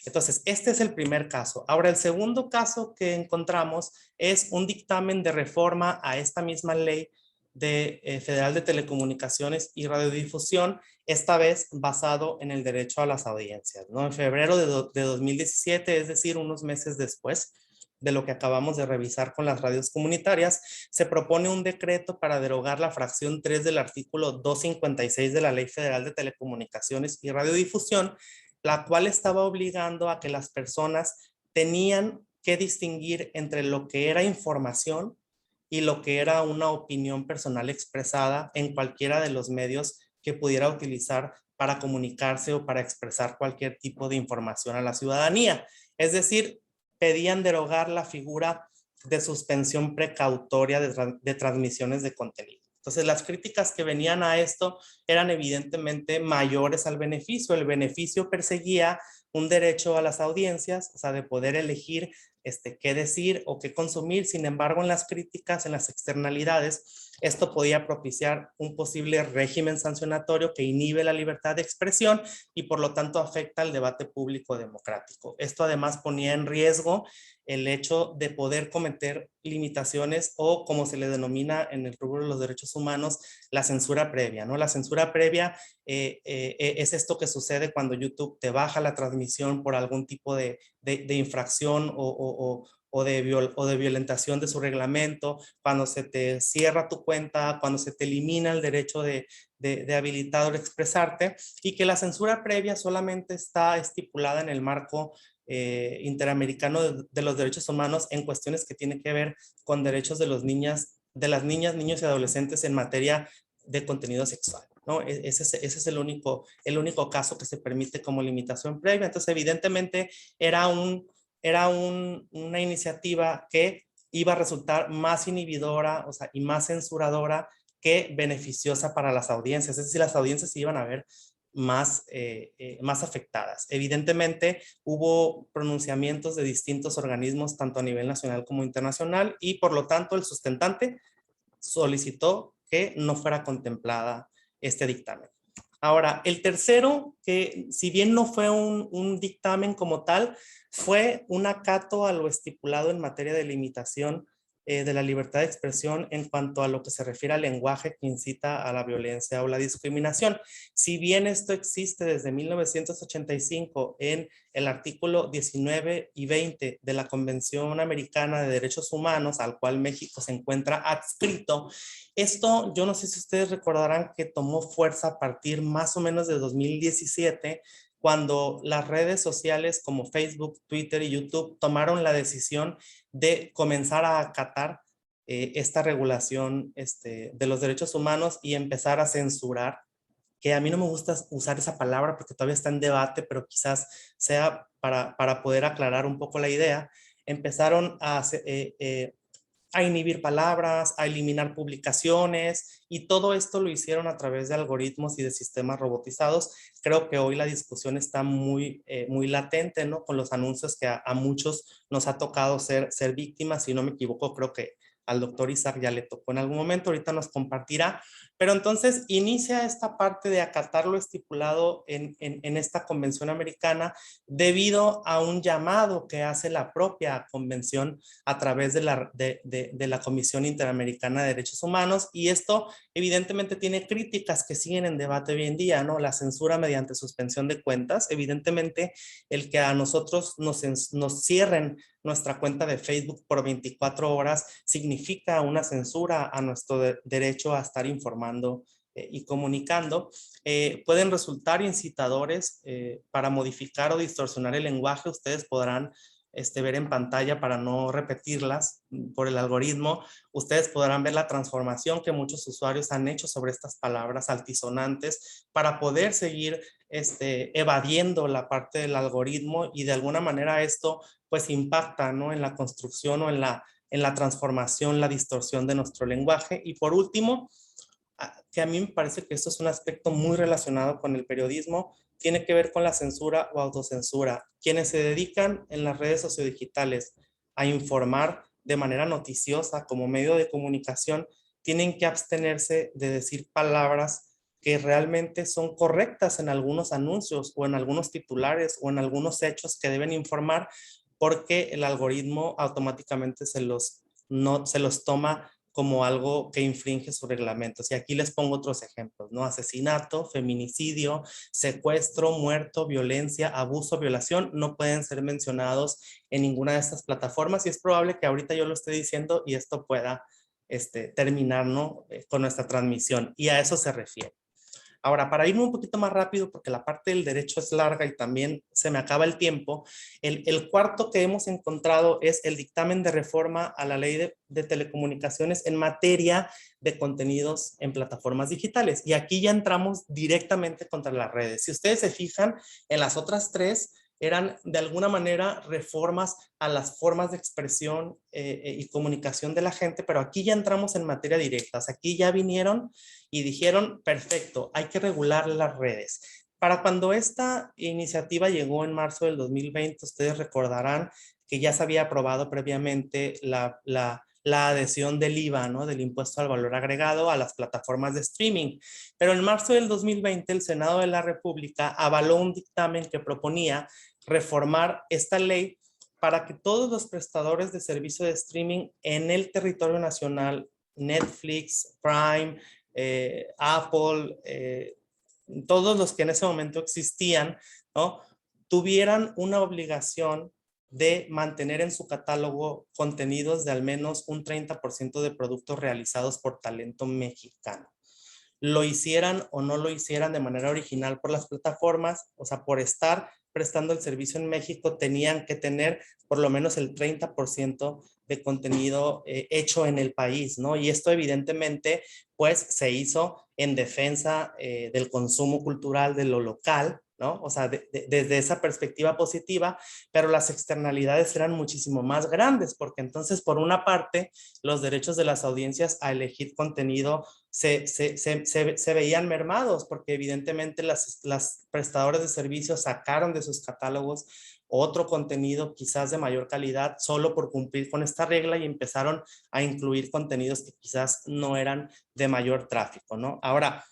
Entonces, este es el primer caso. Ahora, el segundo caso que encontramos es un dictamen de reforma a esta misma ley federal de telecomunicaciones y radiodifusión, esta vez basado en el derecho a las audiencias, ¿no? En febrero de 2017, es decir, unos meses después de lo que acabamos de revisar con las radios comunitarias, se propone un decreto para derogar la fracción 3 del artículo 256 de la Ley Federal de Telecomunicaciones y Radiodifusión, la cual estaba obligando a que las personas tenían que distinguir entre lo que era información y lo que era una opinión personal expresada en cualquiera de los medios que pudiera utilizar para comunicarse o para expresar cualquier tipo de información a la ciudadanía. Es decir, pedían derogar la figura de suspensión precautoria de transmisiones de contenido. Entonces, las críticas que venían a esto eran evidentemente mayores al beneficio. El beneficio perseguía un derecho a las audiencias, o sea, de poder elegir qué decir o qué consumir. Sin embargo, en las críticas, en las externalidades, esto podía propiciar un posible régimen sancionatorio que inhibe la libertad de expresión y por lo tanto afecta al debate público democrático. Esto además ponía en riesgo el hecho de poder cometer limitaciones o, como se le denomina en el rubro de los derechos humanos, la censura previa, ¿no? La censura previa es esto que sucede cuando YouTube te baja la transmisión por algún tipo de infracción o de violentación de su reglamento, cuando se te cierra tu cuenta, cuando se te elimina el derecho de habilitado de expresarte, y que la censura previa solamente está estipulada en el marco interamericano de los derechos humanos en cuestiones que tienen que ver con derechos de las niñas, niños y adolescentes en materia de contenido sexual, ¿no? Ese es el único caso que se permite como limitación previa. Entonces, evidentemente, era una iniciativa que iba a resultar más inhibidora, o sea, y más censuradora que beneficiosa para las audiencias. Es decir, las audiencias se iban a ver más afectadas. Evidentemente, hubo pronunciamientos de distintos organismos, tanto a nivel nacional como internacional, y por lo tanto el sustentante solicitó que no fuera contemplada este dictamen. Ahora, el tercero, que si bien no fue un dictamen como tal, fue un acato a lo estipulado en materia de limitación de la libertad de expresión en cuanto a lo que se refiere al lenguaje que incita a la violencia o la discriminación. Si bien esto existe desde 1985 en el artículo 19 y 20 de la Convención Americana de Derechos Humanos, al cual México se encuentra adscrito, esto, yo no sé si ustedes recordarán que tomó fuerza a partir más o menos de 2017, cuando las redes sociales como Facebook, Twitter y YouTube tomaron la decisión de comenzar a acatar esta regulación de los derechos humanos y empezar a censurar, que a mí no me gusta usar esa palabra porque todavía está en debate, pero quizás sea para poder aclarar un poco la idea. Empezaron a inhibir palabras, a eliminar publicaciones, y todo esto lo hicieron a través de algoritmos y de sistemas robotizados. Creo que hoy la discusión está muy latente, ¿no? Con los anuncios que a muchos nos ha tocado ser víctimas. Si no me equivoco, creo que al doctor Isaac ya le tocó en algún momento, ahorita nos compartirá. Pero entonces inicia esta parte de acatar lo estipulado en esta convención americana, debido a un llamado que hace la propia convención a través de la Comisión Interamericana de Derechos Humanos, y esto evidentemente tiene críticas que siguen en debate hoy en día, ¿no? La censura mediante suspensión de cuentas, evidentemente el que a nosotros nos cierren nuestra cuenta de Facebook por 24 horas significa una censura a nuestro derecho a estar informando y comunicando. Pueden resultar incitadores para modificar o distorsionar el lenguaje. Ustedes podrán ver en pantalla, para no repetirlas por el algoritmo, ustedes podrán ver la transformación que muchos usuarios han hecho sobre estas palabras altisonantes para poder seguir evadiendo la parte del algoritmo, y de alguna manera esto pues impacta, ¿no? En la construcción o en la transformación, la distorsión de nuestro lenguaje. Y por último, que a mí me parece que esto es un aspecto muy relacionado con el periodismo, tiene que ver con la censura o autocensura. Quienes se dedican en las redes sociodigitales a informar de manera noticiosa como medio de comunicación, tienen que abstenerse de decir palabras que realmente son correctas en algunos anuncios o en algunos titulares o en algunos hechos que deben informar, porque el algoritmo automáticamente se los toma como algo que infringe sus reglamentos. Y aquí les pongo otros ejemplos, ¿no? Asesinato, feminicidio, secuestro, muerto, violencia, abuso, violación, no pueden ser mencionados en ninguna de estas plataformas, y es probable que ahorita yo lo esté diciendo y esto pueda terminar, ¿no? Con nuestra transmisión, y a eso se refiere. Ahora, para irme un poquito más rápido, porque la parte del derecho es larga y también se me acaba el tiempo, el cuarto que hemos encontrado es el dictamen de reforma a la ley de telecomunicaciones en materia de contenidos en plataformas digitales. Y aquí ya entramos directamente contra las redes. Si ustedes se fijan, en las otras tres eran de alguna manera reformas a las formas de expresión y comunicación de la gente, pero aquí ya entramos en materia directa. O sea, aquí ya vinieron y dijeron, perfecto, hay que regular las redes. Para cuando esta iniciativa llegó en marzo del 2020, ustedes recordarán que ya se había aprobado previamente la adhesión del IVA, ¿no? Del impuesto al valor agregado a las plataformas de streaming. Pero en marzo del 2020, el Senado de la República avaló un dictamen que proponía reformar esta ley para que todos los prestadores de servicio de streaming en el territorio nacional, Netflix, Prime, Apple, todos los que en ese momento existían, ¿no?, tuvieran una obligación de mantener en su catálogo contenidos de al menos un 30% de productos realizados por talento mexicano. Lo hicieran o no lo hicieran de manera original por las plataformas, o sea, por estar prestando el servicio en México, tenían que tener por lo menos el 30% de contenido hecho en el país, ¿no? Y esto evidentemente, pues, se hizo en defensa del consumo cultural de lo local, ¿no? O sea, desde esa perspectiva positiva, pero las externalidades eran muchísimo más grandes, porque entonces, por una parte, los derechos de las audiencias a elegir contenido se veían mermados, porque evidentemente las prestadoras de servicios sacaron de sus catálogos otro contenido quizás de mayor calidad solo por cumplir con esta regla y empezaron a incluir contenidos que quizás no eran de mayor tráfico, ¿no? Ahora,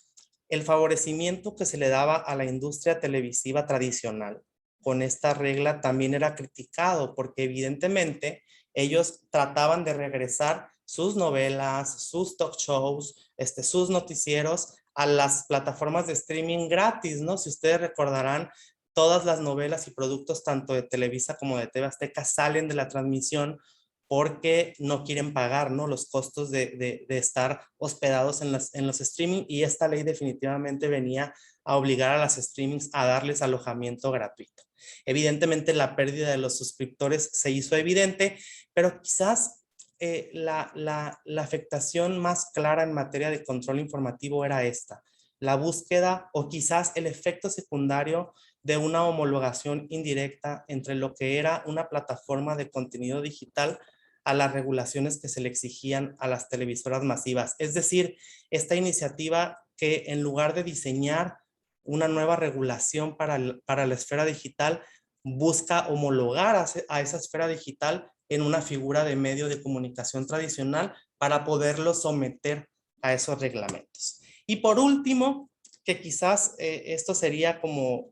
el favorecimiento que se le daba a la industria televisiva tradicional con esta regla también era criticado, porque evidentemente ellos trataban de regresar sus novelas, sus talk shows, sus noticieros a las plataformas de streaming gratis, ¿no? Si ustedes recordarán, todas las novelas y productos tanto de Televisa como de TV Azteca salen de la transmisión porque no quieren pagar, ¿no?, los costos de estar hospedados en los streaming, y esta ley definitivamente venía a obligar a las streamings a darles alojamiento gratuito. Evidentemente la pérdida de los suscriptores se hizo evidente, pero quizás la afectación más clara en materia de control informativo era esta: la búsqueda o quizás el efecto secundario de una homologación indirecta entre lo que era una plataforma de contenido digital a las regulaciones que se le exigían a las televisoras masivas. Es decir, esta iniciativa que en lugar de diseñar una nueva regulación para la esfera digital, busca homologar a esa esfera digital en una figura de medio de comunicación tradicional para poderlo someter a esos reglamentos. Y por último, que quizás esto sería como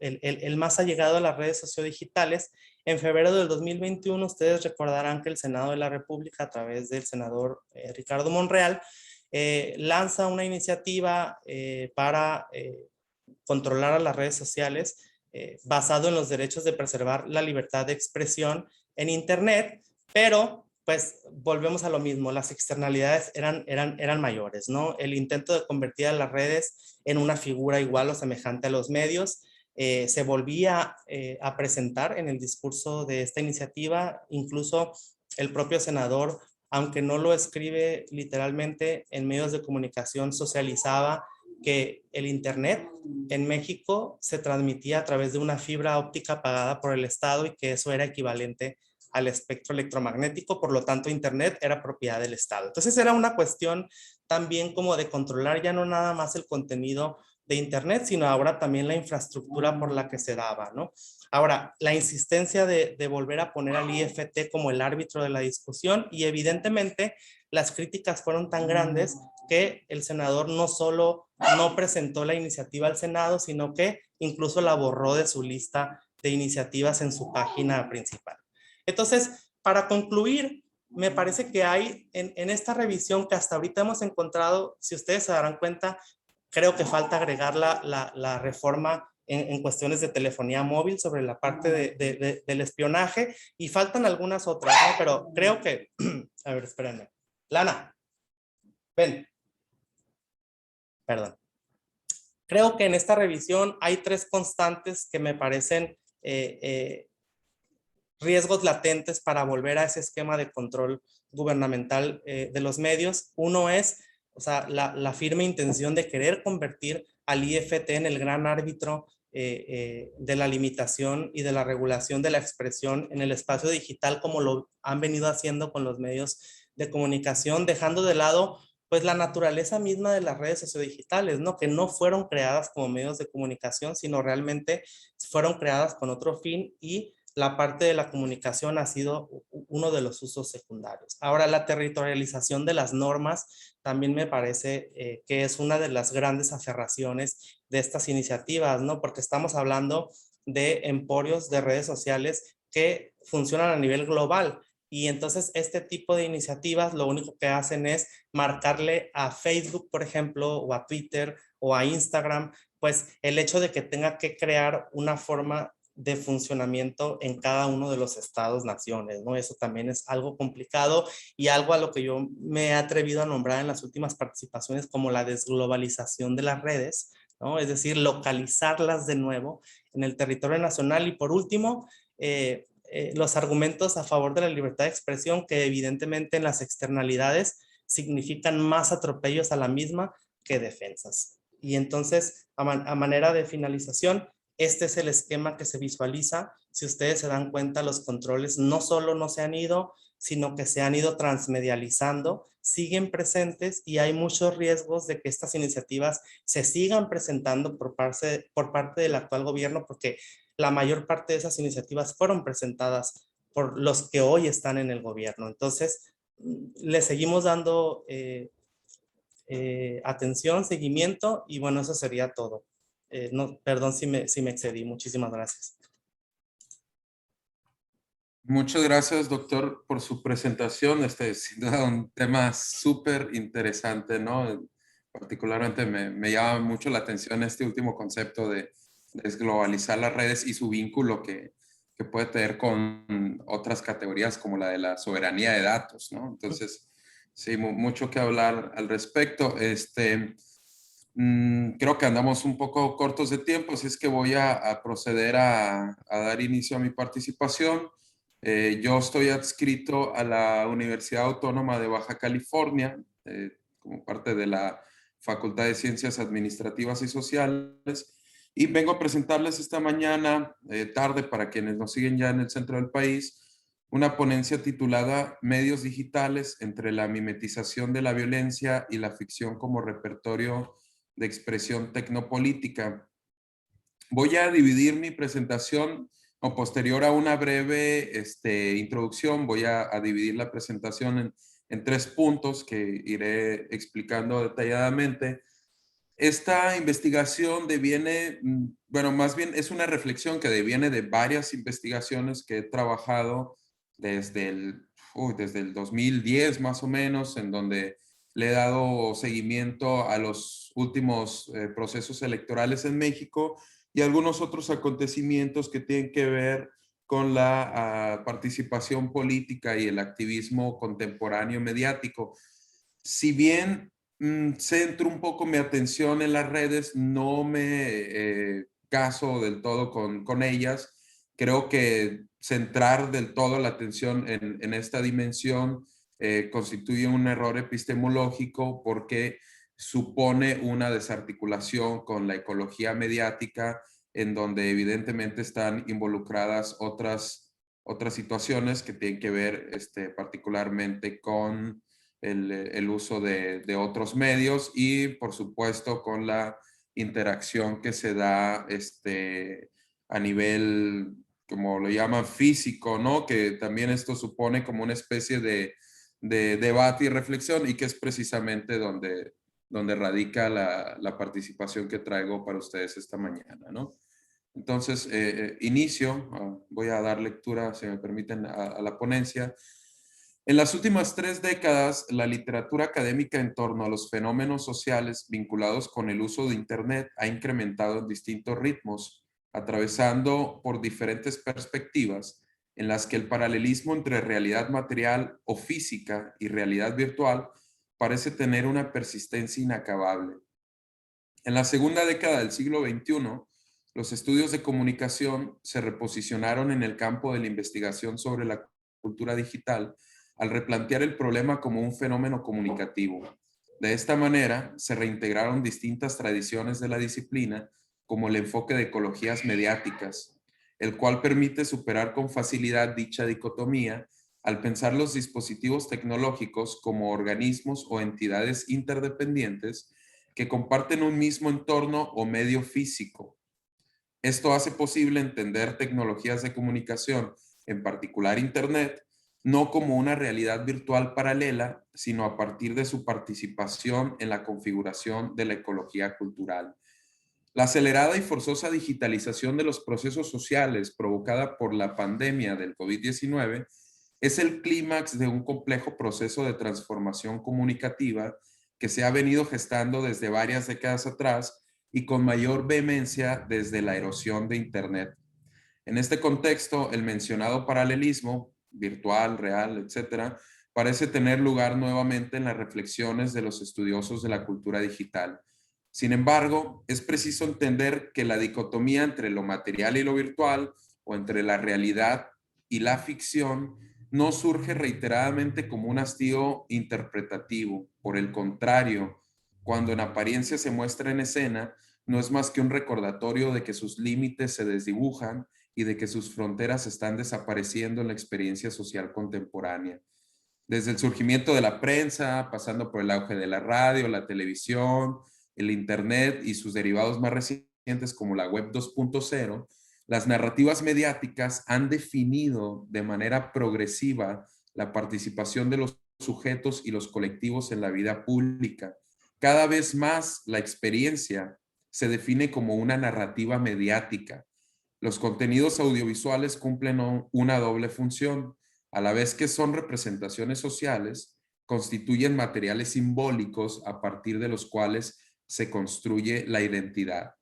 el más allegado a las redes sociodigitales, en febrero del 2021 ustedes recordarán que el Senado de la República, a través del senador Ricardo Monreal, lanza una iniciativa para controlar a las redes sociales basado en los derechos de preservar la libertad de expresión en Internet, pero pues volvemos a lo mismo, las externalidades eran mayores, ¿no? El intento de convertir a las redes en una figura igual o semejante a los medios se volvía a presentar en el discurso de esta iniciativa. Incluso el propio senador, aunque no lo escribe literalmente, en medios de comunicación socializaba que el Internet en México se transmitía a través de una fibra óptica pagada por el Estado y que eso era equivalente al espectro electromagnético, por lo tanto Internet era propiedad del Estado. Entonces era una cuestión también como de controlar ya no nada más el contenido de Internet, sino ahora también la infraestructura por la que se daba, ¿no? Ahora, la insistencia de volver a poner al IFT como el árbitro de la discusión, y evidentemente las críticas fueron tan grandes que el senador no solo no presentó la iniciativa al Senado, sino que incluso la borró de su lista de iniciativas en su página principal. Entonces, para concluir, me parece que hay en esta revisión que hasta ahorita hemos encontrado, si ustedes se darán cuenta, creo que falta agregar la reforma en cuestiones de telefonía móvil sobre la parte del espionaje, y faltan algunas otras, ¿no? Pero creo que, a ver, espérenme. Lana, ven. Perdón. Creo que en esta revisión hay tres constantes que me parecen riesgos latentes para volver a ese esquema de control gubernamental de los medios. Uno es, o sea, la firme intención de querer convertir al IFT en el gran árbitro de la limitación y de la regulación de la expresión en el espacio digital, como lo han venido haciendo con los medios de comunicación, dejando de lado pues la naturaleza misma de las redes sociodigitales, ¿no? Que no fueron creadas como medios de comunicación, sino realmente fueron creadas con otro fin, y la parte de la comunicación ha sido uno de los usos secundarios. Ahora, la territorialización de las normas también me parece que es una de las grandes aferraciones de estas iniciativas, ¿no? Porque estamos hablando de emporios de redes sociales que funcionan a nivel global. Y entonces este tipo de iniciativas lo único que hacen es marcarle a Facebook, por ejemplo, o a Twitter o a Instagram, pues el hecho de que tenga que crear una forma de funcionamiento en cada uno de los estados, naciones, ¿no? Eso también es algo complicado y algo a lo que yo me he atrevido a nombrar en las últimas participaciones como la desglobalización de las redes, ¿no? Es decir, localizarlas de nuevo en el territorio nacional. Y por último, los argumentos a favor de la libertad de expresión, que evidentemente en las externalidades significan más atropellos a la misma que defensas. Y entonces, a manera de finalización, este es el esquema que se visualiza. Si ustedes se dan cuenta, los controles no solo no se han ido, sino que se han ido transmedializando, siguen presentes y hay muchos riesgos de que estas iniciativas se sigan presentando por parte del actual gobierno, porque la mayor parte de esas iniciativas fueron presentadas por los que hoy están en el gobierno. Entonces, le seguimos dando atención, seguimiento y bueno, eso sería todo. No, perdón si me excedí. Muchísimas gracias. Muchas gracias, doctor, por su presentación. Este es sin duda un tema súper interesante, ¿no? Particularmente me llama mucho la atención este último concepto de desglobalizar las redes y su vínculo que puede tener con otras categorías como la de la soberanía de datos, ¿no? Entonces, sí, mucho que hablar al respecto. Creo que andamos un poco cortos de tiempo, así es que voy a proceder a dar inicio a mi participación. Yo estoy adscrito a la Universidad Autónoma de Baja California como parte de la Facultad de Ciencias Administrativas y Sociales y vengo a presentarles esta mañana, tarde para quienes nos siguen ya en el centro del país, una ponencia titulada Medios digitales entre la mimetización de la violencia y la ficción como repertorio de expresión tecnopolítica. Voy a dividir mi presentación o posterior a una breve introducción, voy a dividir la presentación en 3 puntos que iré explicando detalladamente. Esta investigación deviene, bueno, más bien es una reflexión que deviene de varias investigaciones que he trabajado desde el 2010 más o menos, en donde le he dado seguimiento a los últimos procesos electorales en México y algunos otros acontecimientos que tienen que ver con la participación política y el activismo contemporáneo mediático. Si bien centro un poco mi atención en las redes, no me caso del todo con ellas. Creo que centrar del todo la atención en esta dimensión constituye un error epistemológico porque supone una desarticulación con la ecología mediática en donde evidentemente están involucradas otras situaciones que tienen que ver particularmente con el uso de otros medios y por supuesto con la interacción que se da a nivel, como lo llaman, físico, ¿no? Que también esto supone como una especie de debate y reflexión y que es precisamente donde radica la participación que traigo para ustedes esta mañana, ¿no? Entonces, inicio, voy a dar lectura, si me permiten, a la ponencia. En las últimas 3 décadas, la literatura académica en torno a los fenómenos sociales vinculados con el uso de Internet ha incrementado en distintos ritmos, atravesando por diferentes perspectivas en las que el paralelismo entre realidad material o física y realidad virtual parece tener una persistencia inacabable. En la segunda década del siglo XXI, los estudios de comunicación se reposicionaron en el campo de la investigación sobre la cultura digital al replantear el problema como un fenómeno comunicativo. De esta manera, se reintegraron distintas tradiciones de la disciplina, como el enfoque de ecologías mediáticas, el cual permite superar con facilidad dicha dicotomía al pensar los dispositivos tecnológicos como organismos o entidades interdependientes que comparten un mismo entorno o medio físico. Esto hace posible entender tecnologías de comunicación, en particular Internet, no como una realidad virtual paralela, sino a partir de su participación en la configuración de la ecología cultural. La acelerada y forzosa digitalización de los procesos sociales provocada por la pandemia del COVID-19 es el clímax de un complejo proceso de transformación comunicativa que se ha venido gestando desde varias décadas atrás y con mayor vehemencia desde la erosión de Internet. En este contexto, el mencionado paralelismo, virtual, real, etcétera, parece tener lugar nuevamente en las reflexiones de los estudiosos de la cultura digital. Sin embargo, es preciso entender que la dicotomía entre lo material y lo virtual, o entre la realidad y la ficción, no surge reiteradamente como un hastío interpretativo. Por el contrario, cuando en apariencia se muestra en escena, no es más que un recordatorio de que sus límites se desdibujan y de que sus fronteras están desapareciendo en la experiencia social contemporánea. Desde el surgimiento de la prensa, pasando por el auge de la radio, la televisión, el Internet y sus derivados más recientes como la Web 2.0, las narrativas mediáticas han definido de manera progresiva la participación de los sujetos y los colectivos en la vida pública. Cada vez más la experiencia se define como una narrativa mediática. Los contenidos audiovisuales cumplen una doble función. A la vez que son representaciones sociales, constituyen materiales simbólicos a partir de los cuales se construye la identidad.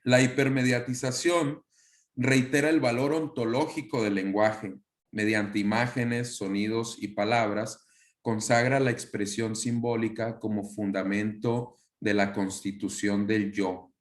La hipermediatización reitera el valor ontológico del lenguaje. Mediante imágenes, sonidos y palabras, consagra la expresión simbólica como fundamento de la constitución del yo.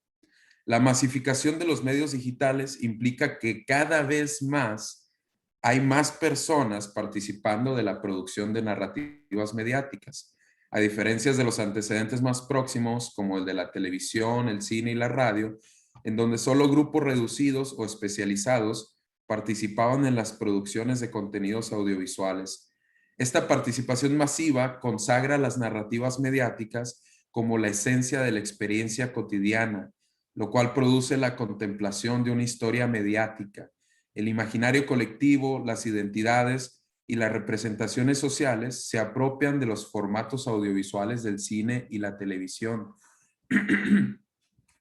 La masificación de los medios digitales implica que cada vez más hay más personas participando de la producción de narrativas mediáticas. A diferencia de los antecedentes más próximos, como el de la televisión, el cine y la radio, en donde solo grupos reducidos o especializados participaban en las producciones de contenidos audiovisuales. Esta participación masiva consagra las narrativas mediáticas como la esencia de la experiencia cotidiana, lo cual produce la contemplación de una historia mediática. El imaginario colectivo, las identidades y las representaciones sociales se apropian de los formatos audiovisuales del cine y la televisión.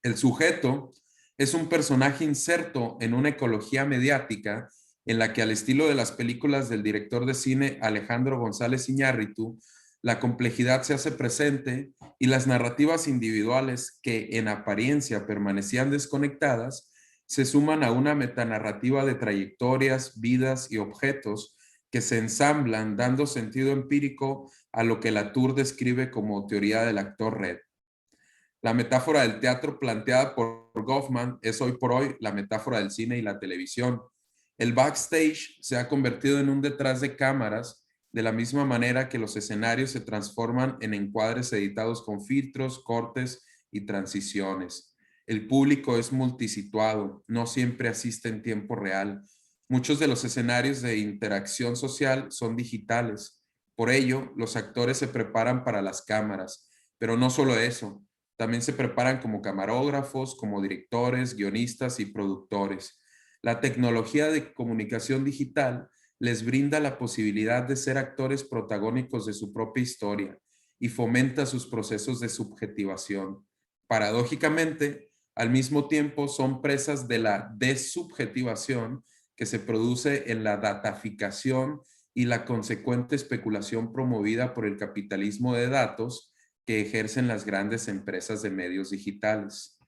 El sujeto es un personaje inserto en una ecología mediática en la que, al estilo de las películas del director de cine Alejandro González Iñárritu, la complejidad se hace presente y las narrativas individuales que en apariencia permanecían desconectadas se suman a una metanarrativa de trayectorias, vidas y objetos que se ensamblan dando sentido empírico a lo que Latour describe como teoría del actor red. La metáfora del teatro planteada por Goffman es hoy por hoy la metáfora del cine y la televisión. El backstage se ha convertido en un detrás de cámaras, de la misma manera que los escenarios se transforman en encuadres editados con filtros, cortes y transiciones. El público es multisituado, no siempre asiste en tiempo real. Muchos de los escenarios de interacción social son digitales. Por ello, los actores se preparan para las cámaras, pero no solo eso. También se preparan como camarógrafos, como directores, guionistas y productores. La tecnología de comunicación digital les brinda la posibilidad de ser actores protagónicos de su propia historia y fomenta sus procesos de subjetivación. Paradójicamente, al mismo tiempo son presas de la desubjetivación que se produce en la dataficación y la consecuente especulación promovida por el capitalismo de datos que ejercen las grandes empresas de medios digitales.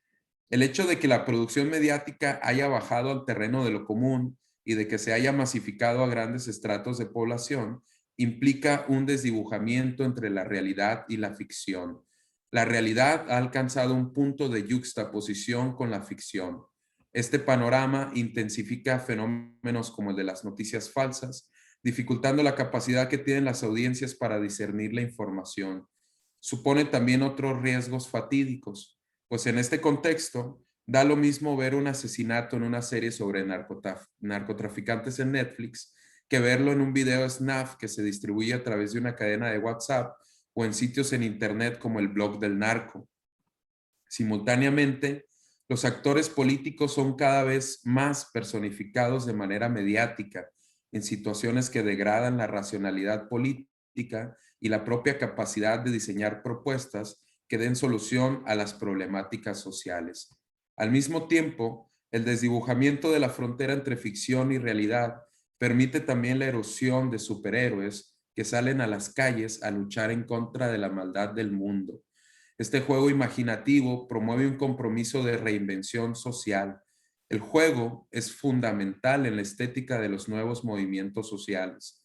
El hecho de que la producción mediática haya bajado al terreno de lo común y de que se haya masificado a grandes estratos de población implica un desdibujamiento entre la realidad y la ficción. La realidad ha alcanzado un punto de yuxtaposición con la ficción. Este panorama intensifica fenómenos como el de las noticias falsas, dificultando la capacidad que tienen las audiencias para discernir la información. Supone también otros riesgos fatídicos, pues en este contexto da lo mismo ver un asesinato en una serie sobre narcotraficantes en Netflix que verlo en un video snuff que se distribuye a través de una cadena de WhatsApp o en sitios en internet como el blog del narco. Simultáneamente, los actores políticos son cada vez más personificados de manera mediática en situaciones que degradan la racionalidad política y la propia capacidad de diseñar propuestas que den solución a las problemáticas sociales. Al mismo tiempo, el desdibujamiento de la frontera entre ficción y realidad permite también la erosión de superhéroes que salen a las calles a luchar en contra de la maldad del mundo. Este juego imaginativo promueve un compromiso de reinvención social. El juego es fundamental en la estética de los nuevos movimientos sociales,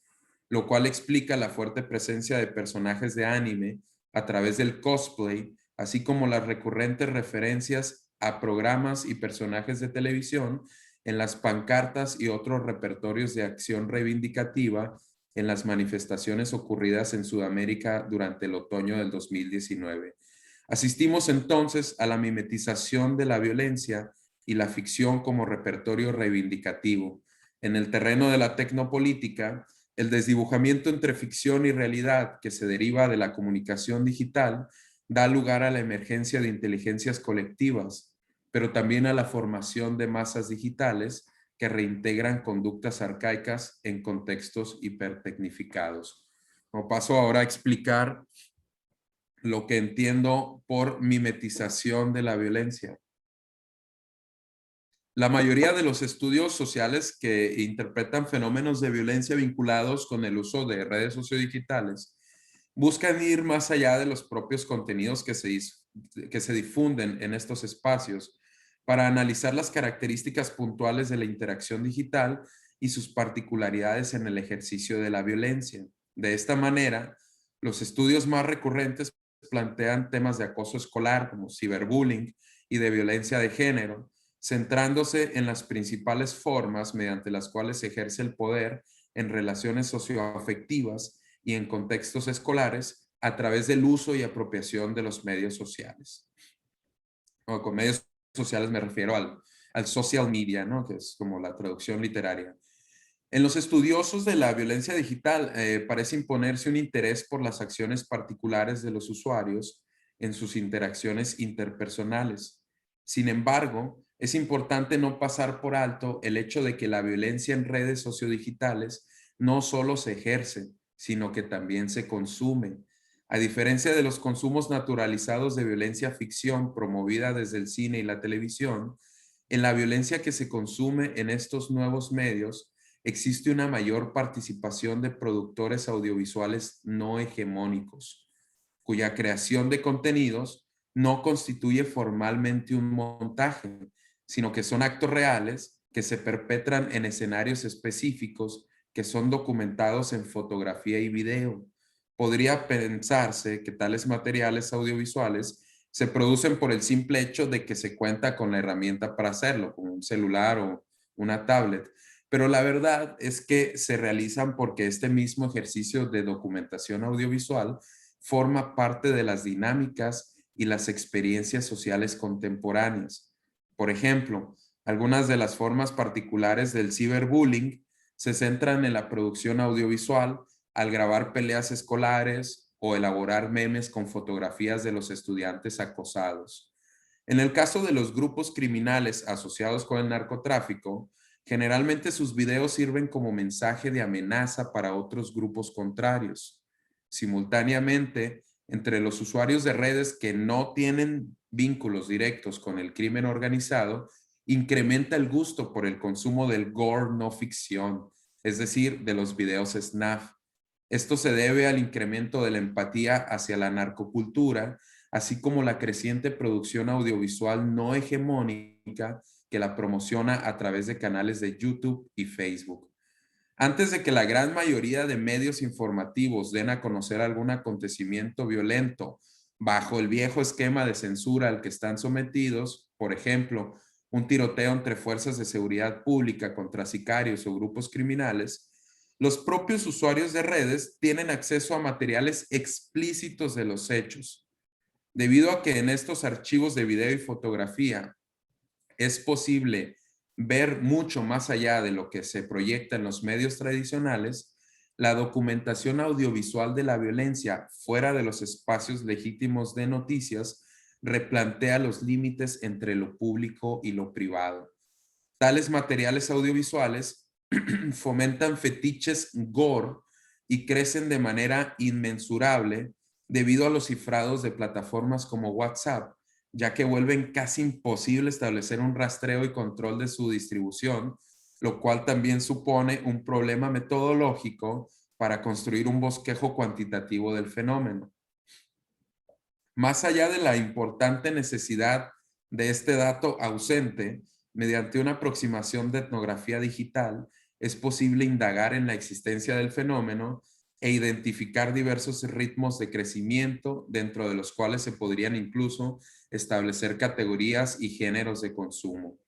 lo cual explica la fuerte presencia de personajes de anime a través del cosplay, así como las recurrentes referencias a programas y personajes de televisión en las pancartas y otros repertorios de acción reivindicativa en las manifestaciones ocurridas en Sudamérica durante el otoño del 2019. Asistimos entonces a la mimetización de la violencia y la ficción como repertorio reivindicativo. En el terreno de la tecnopolítica, el desdibujamiento entre ficción y realidad que se deriva de la comunicación digital da lugar a la emergencia de inteligencias colectivas, pero también a la formación de masas digitales que reintegran conductas arcaicas en contextos hipertecnificados. Como paso ahora a explicar lo que entiendo por mimetización de la violencia. La mayoría de los estudios sociales que interpretan fenómenos de violencia vinculados con el uso de redes sociodigitales buscan ir más allá de los propios contenidos que se difunden en estos espacios para analizar las características puntuales de la interacción digital y sus particularidades en el ejercicio de la violencia. De esta manera, los estudios más recurrentes plantean temas de acoso escolar como ciberbullying y de violencia de género, centrándose en las principales formas mediante las cuales se ejerce el poder en relaciones socioafectivas y en contextos escolares a través del uso y apropiación de los medios sociales. Con medios sociales me refiero al social media, ¿no? Que es como la traducción literaria. En los estudiosos de la violencia digital parece imponerse un interés por las acciones particulares de los usuarios en sus interacciones interpersonales. Sin embargo, es importante no pasar por alto el hecho de que la violencia en redes sociodigitales no solo se ejerce, sino que también se consume. A diferencia de los consumos naturalizados de violencia ficción promovida desde el cine y la televisión, en la violencia que se consume en estos nuevos medios, existe una mayor participación de productores audiovisuales no hegemónicos, cuya creación de contenidos no constituye formalmente un montaje, sino que son actos reales que se perpetran en escenarios específicos que son documentados en fotografía y video. Podría pensarse que tales materiales audiovisuales se producen por el simple hecho de que se cuenta con la herramienta para hacerlo, como un celular o una tablet. Pero la verdad es que se realizan porque este mismo ejercicio de documentación audiovisual forma parte de las dinámicas y las experiencias sociales contemporáneas. Por ejemplo, algunas de las formas particulares del ciberbullying se centran en la producción audiovisual al grabar peleas escolares o elaborar memes con fotografías de los estudiantes acosados. En el caso de los grupos criminales asociados con el narcotráfico, generalmente sus videos sirven como mensaje de amenaza para otros grupos contrarios. Simultáneamente, entre los usuarios de redes que no tienen vínculos directos con el crimen organizado, incrementa el gusto por el consumo del gore no ficción, es decir, de los videos snuff. Esto se debe al incremento de la empatía hacia la narcocultura, así como la creciente producción audiovisual no hegemónica que la promociona a través de canales de YouTube y Facebook. Antes de que la gran mayoría de medios informativos den a conocer algún acontecimiento violento bajo el viejo esquema de censura al que están sometidos, por ejemplo, un tiroteo entre fuerzas de seguridad pública contra sicarios o grupos criminales, los propios usuarios de redes tienen acceso a materiales explícitos de los hechos. Debido a que en estos archivos de video y fotografía es posible ver mucho más allá de lo que se proyecta en los medios tradicionales, la documentación audiovisual de la violencia fuera de los espacios legítimos de noticias replantea los límites entre lo público y lo privado. Tales materiales audiovisuales fomentan fetiches gore y crecen de manera inmensurable debido a los cifrados de plataformas como WhatsApp, ya que vuelven casi imposible establecer un rastreo y control de su distribución, lo cual también supone un problema metodológico para construir un bosquejo cuantitativo del fenómeno. Más allá de la importante necesidad de este dato ausente, mediante una aproximación de etnografía digital, es posible indagar en la existencia del fenómeno e identificar diversos ritmos de crecimiento, dentro de los cuales se podrían incluso establecer categorías y géneros de consumo.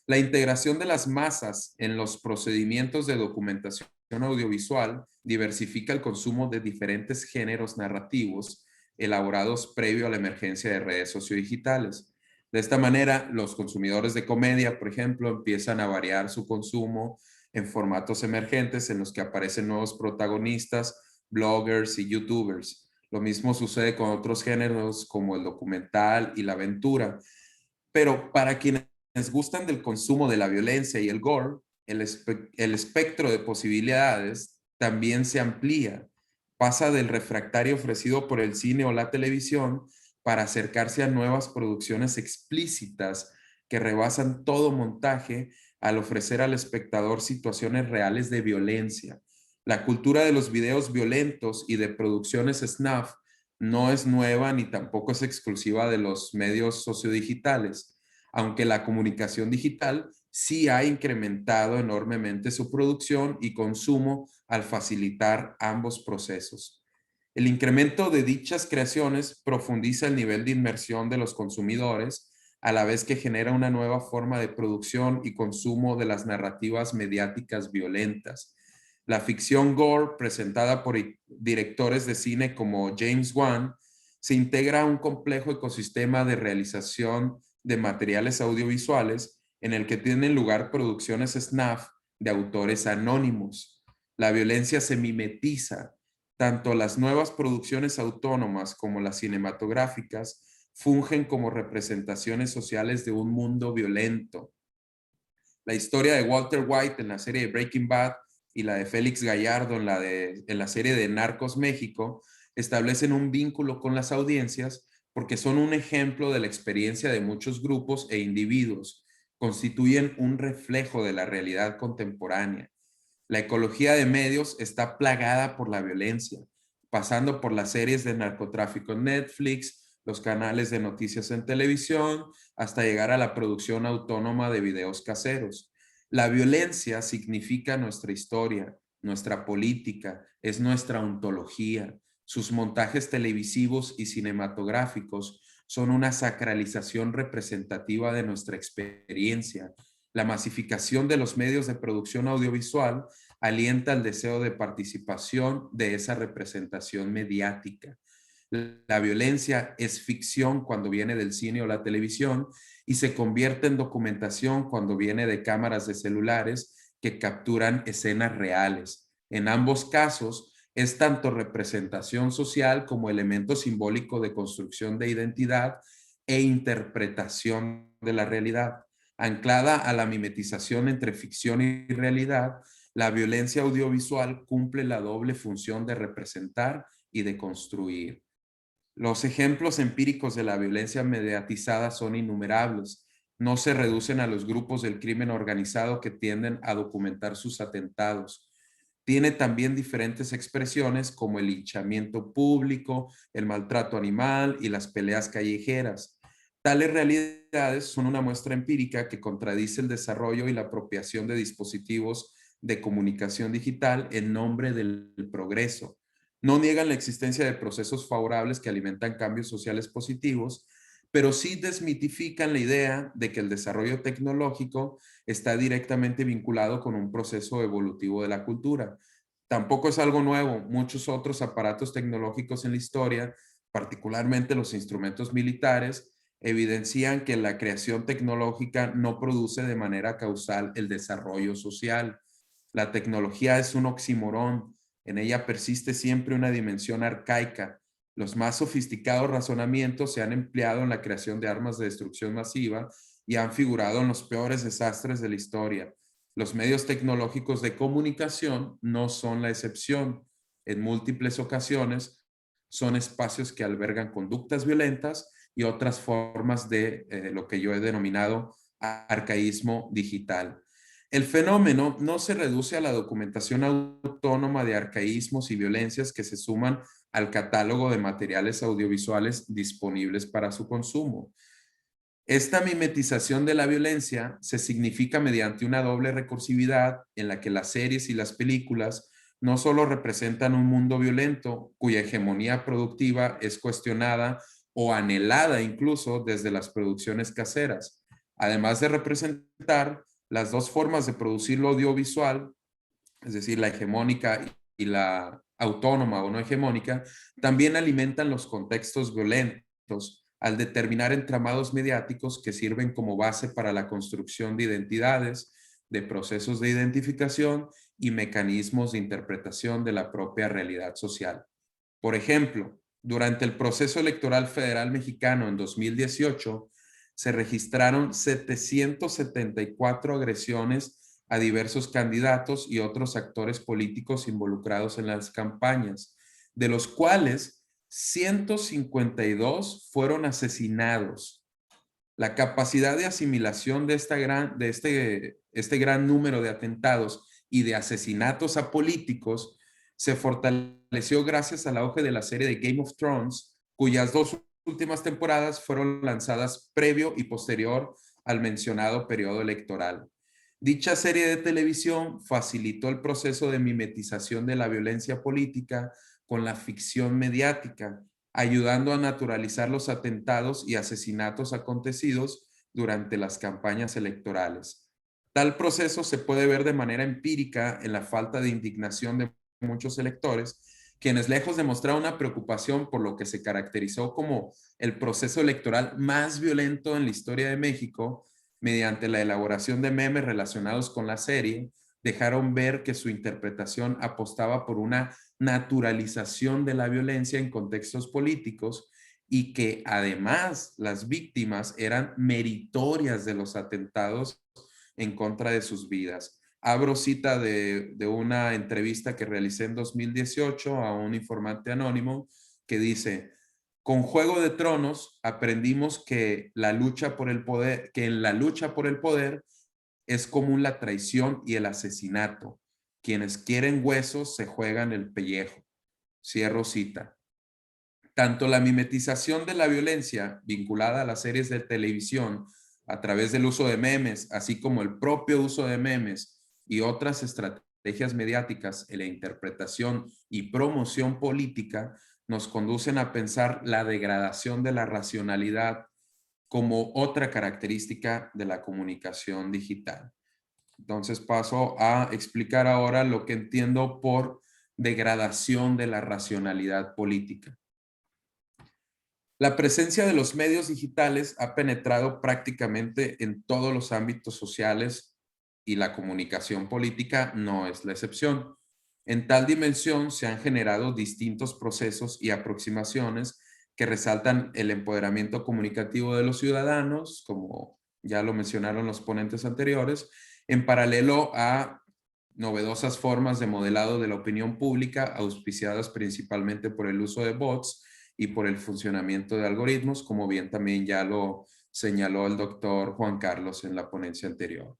La integración de las masas en los procedimientos de documentación audiovisual diversifica el consumo de diferentes géneros narrativos elaborados previo a la emergencia de redes sociodigitales. De esta manera, los consumidores de comedia, por ejemplo, empiezan a variar su consumo en formatos emergentes en los que aparecen nuevos protagonistas, bloggers y youtubers. Lo mismo sucede con otros géneros como el documental y la aventura. Pero para quienes gustan del consumo de la violencia y el gore, el espectro de posibilidades también se amplía. Pasa del refractario ofrecido por el cine o la televisión para acercarse a nuevas producciones explícitas que rebasan todo montaje al ofrecer al espectador situaciones reales de violencia. La cultura de los videos violentos y de producciones snuff no es nueva ni tampoco es exclusiva de los medios sociodigitales, aunque la comunicación digital sí ha incrementado enormemente su producción y consumo al facilitar ambos procesos. El incremento de dichas creaciones profundiza el nivel de inmersión de los consumidores, a la vez que genera una nueva forma de producción y consumo de las narrativas mediáticas violentas. La ficción gore, presentada por directores de cine como James Wan, se integra a un complejo ecosistema de realización de materiales audiovisuales en el que tienen lugar producciones snuff de autores anónimos. La violencia se mimetiza. Tanto las nuevas producciones autónomas como las cinematográficas fungen como representaciones sociales de un mundo violento. La historia de Walter White en la serie de Breaking Bad y la de Félix Gallardo en la serie de Narcos México establecen un vínculo con las audiencias porque son un ejemplo de la experiencia de muchos grupos e individuos, constituyen un reflejo de la realidad contemporánea. La ecología de medios está plagada por la violencia, pasando por las series de narcotráfico en Netflix, los canales de noticias en televisión, hasta llegar a la producción autónoma de videos caseros. La violencia significa nuestra historia, nuestra política, es nuestra ontología. Sus montajes televisivos y cinematográficos son una sacralización representativa de nuestra experiencia. La masificación de los medios de producción audiovisual alienta el deseo de participación de esa representación mediática. La violencia es ficción cuando viene del cine o la televisión y se convierte en documentación cuando viene de cámaras de celulares que capturan escenas reales. En ambos casos, es tanto representación social como elemento simbólico de construcción de identidad e interpretación de la realidad. Anclada a la mimetización entre ficción y realidad, la violencia audiovisual cumple la doble función de representar y de construir. Los ejemplos empíricos de la violencia mediatizada son innumerables. No se reducen a los grupos del crimen organizado que tienden a documentar sus atentados. Tiene también diferentes expresiones como el linchamiento público, el maltrato animal y las peleas callejeras. Tales realidades son una muestra empírica que contradice el desarrollo y la apropiación de dispositivos de comunicación digital en nombre del progreso. No niegan la existencia de procesos favorables que alimentan cambios sociales positivos, pero sí desmitifican la idea de que el desarrollo tecnológico está directamente vinculado con un proceso evolutivo de la cultura. Tampoco es algo nuevo. Muchos otros aparatos tecnológicos en la historia, particularmente los instrumentos militares, evidencian que la creación tecnológica no produce de manera causal el desarrollo social. La tecnología es un oxímoron. En ella persiste siempre una dimensión arcaica. Los más sofisticados razonamientos se han empleado en la creación de armas de destrucción masiva y han figurado en los peores desastres de la historia. Los medios tecnológicos de comunicación no son la excepción. En múltiples ocasiones son espacios que albergan conductas violentas y otras formas de lo que yo he denominado arcaísmo digital. El fenómeno no se reduce a la documentación autónoma de arcaísmos y violencias que se suman al catálogo de materiales audiovisuales disponibles para su consumo. Esta mimetización de la violencia se significa mediante una doble recursividad en la que las series y las películas no solo representan un mundo violento cuya hegemonía productiva es cuestionada o anhelada incluso desde las producciones caseras, además de representar las dos formas de producir lo audiovisual, es decir, la hegemónica y la autónoma o no hegemónica, también alimentan los contextos violentos al determinar entramados mediáticos que sirven como base para la construcción de identidades, de procesos de identificación y mecanismos de interpretación de la propia realidad social. Por ejemplo, durante el proceso electoral federal mexicano en 2018, se registraron 774 agresiones a diversos candidatos y otros actores políticos involucrados en las campañas, de los cuales 152 fueron asesinados. La capacidad de asimilación de este gran número de atentados y de asesinatos a políticos se fortaleció gracias al auge de la serie de Game of Thrones, cuyas dos últimas temporadas fueron lanzadas previo y posterior al mencionado periodo electoral. Dicha serie de televisión facilitó el proceso de mimetización de la violencia política con la ficción mediática, ayudando a naturalizar los atentados y asesinatos acontecidos durante las campañas electorales. Tal proceso se puede ver de manera empírica en la falta de indignación de muchos electores, quienes lejos de mostrar una preocupación por lo que se caracterizó como el proceso electoral más violento en la historia de México, mediante la elaboración de memes relacionados con la serie, dejaron ver que su interpretación apostaba por una naturalización de la violencia en contextos políticos y que además las víctimas eran meritorias de los atentados en contra de sus vidas. Abro cita de una entrevista que realicé en 2018 a un informante anónimo que dice: con Juego de Tronos aprendimos que en la lucha por el poder es común la traición y el asesinato. Quienes quieren huesos se juegan el pellejo. Cierro cita. Tanto la mimetización de la violencia vinculada a las series de televisión a través del uso de memes, así como el propio uso de memes y otras estrategias mediáticas en la interpretación y promoción política, nos conducen a pensar la degradación de la racionalidad como otra característica de la comunicación digital. Entonces paso a explicar ahora lo que entiendo por degradación de la racionalidad política. La presencia de los medios digitales ha penetrado prácticamente en todos los ámbitos sociales y la comunicación política no es la excepción. En tal dimensión se han generado distintos procesos y aproximaciones que resaltan el empoderamiento comunicativo de los ciudadanos, como ya lo mencionaron los ponentes anteriores, en paralelo a novedosas formas de modelado de la opinión pública, auspiciadas principalmente por el uso de bots y por el funcionamiento de algoritmos, como bien también ya lo señaló el doctor Juan Carlos en la ponencia anterior.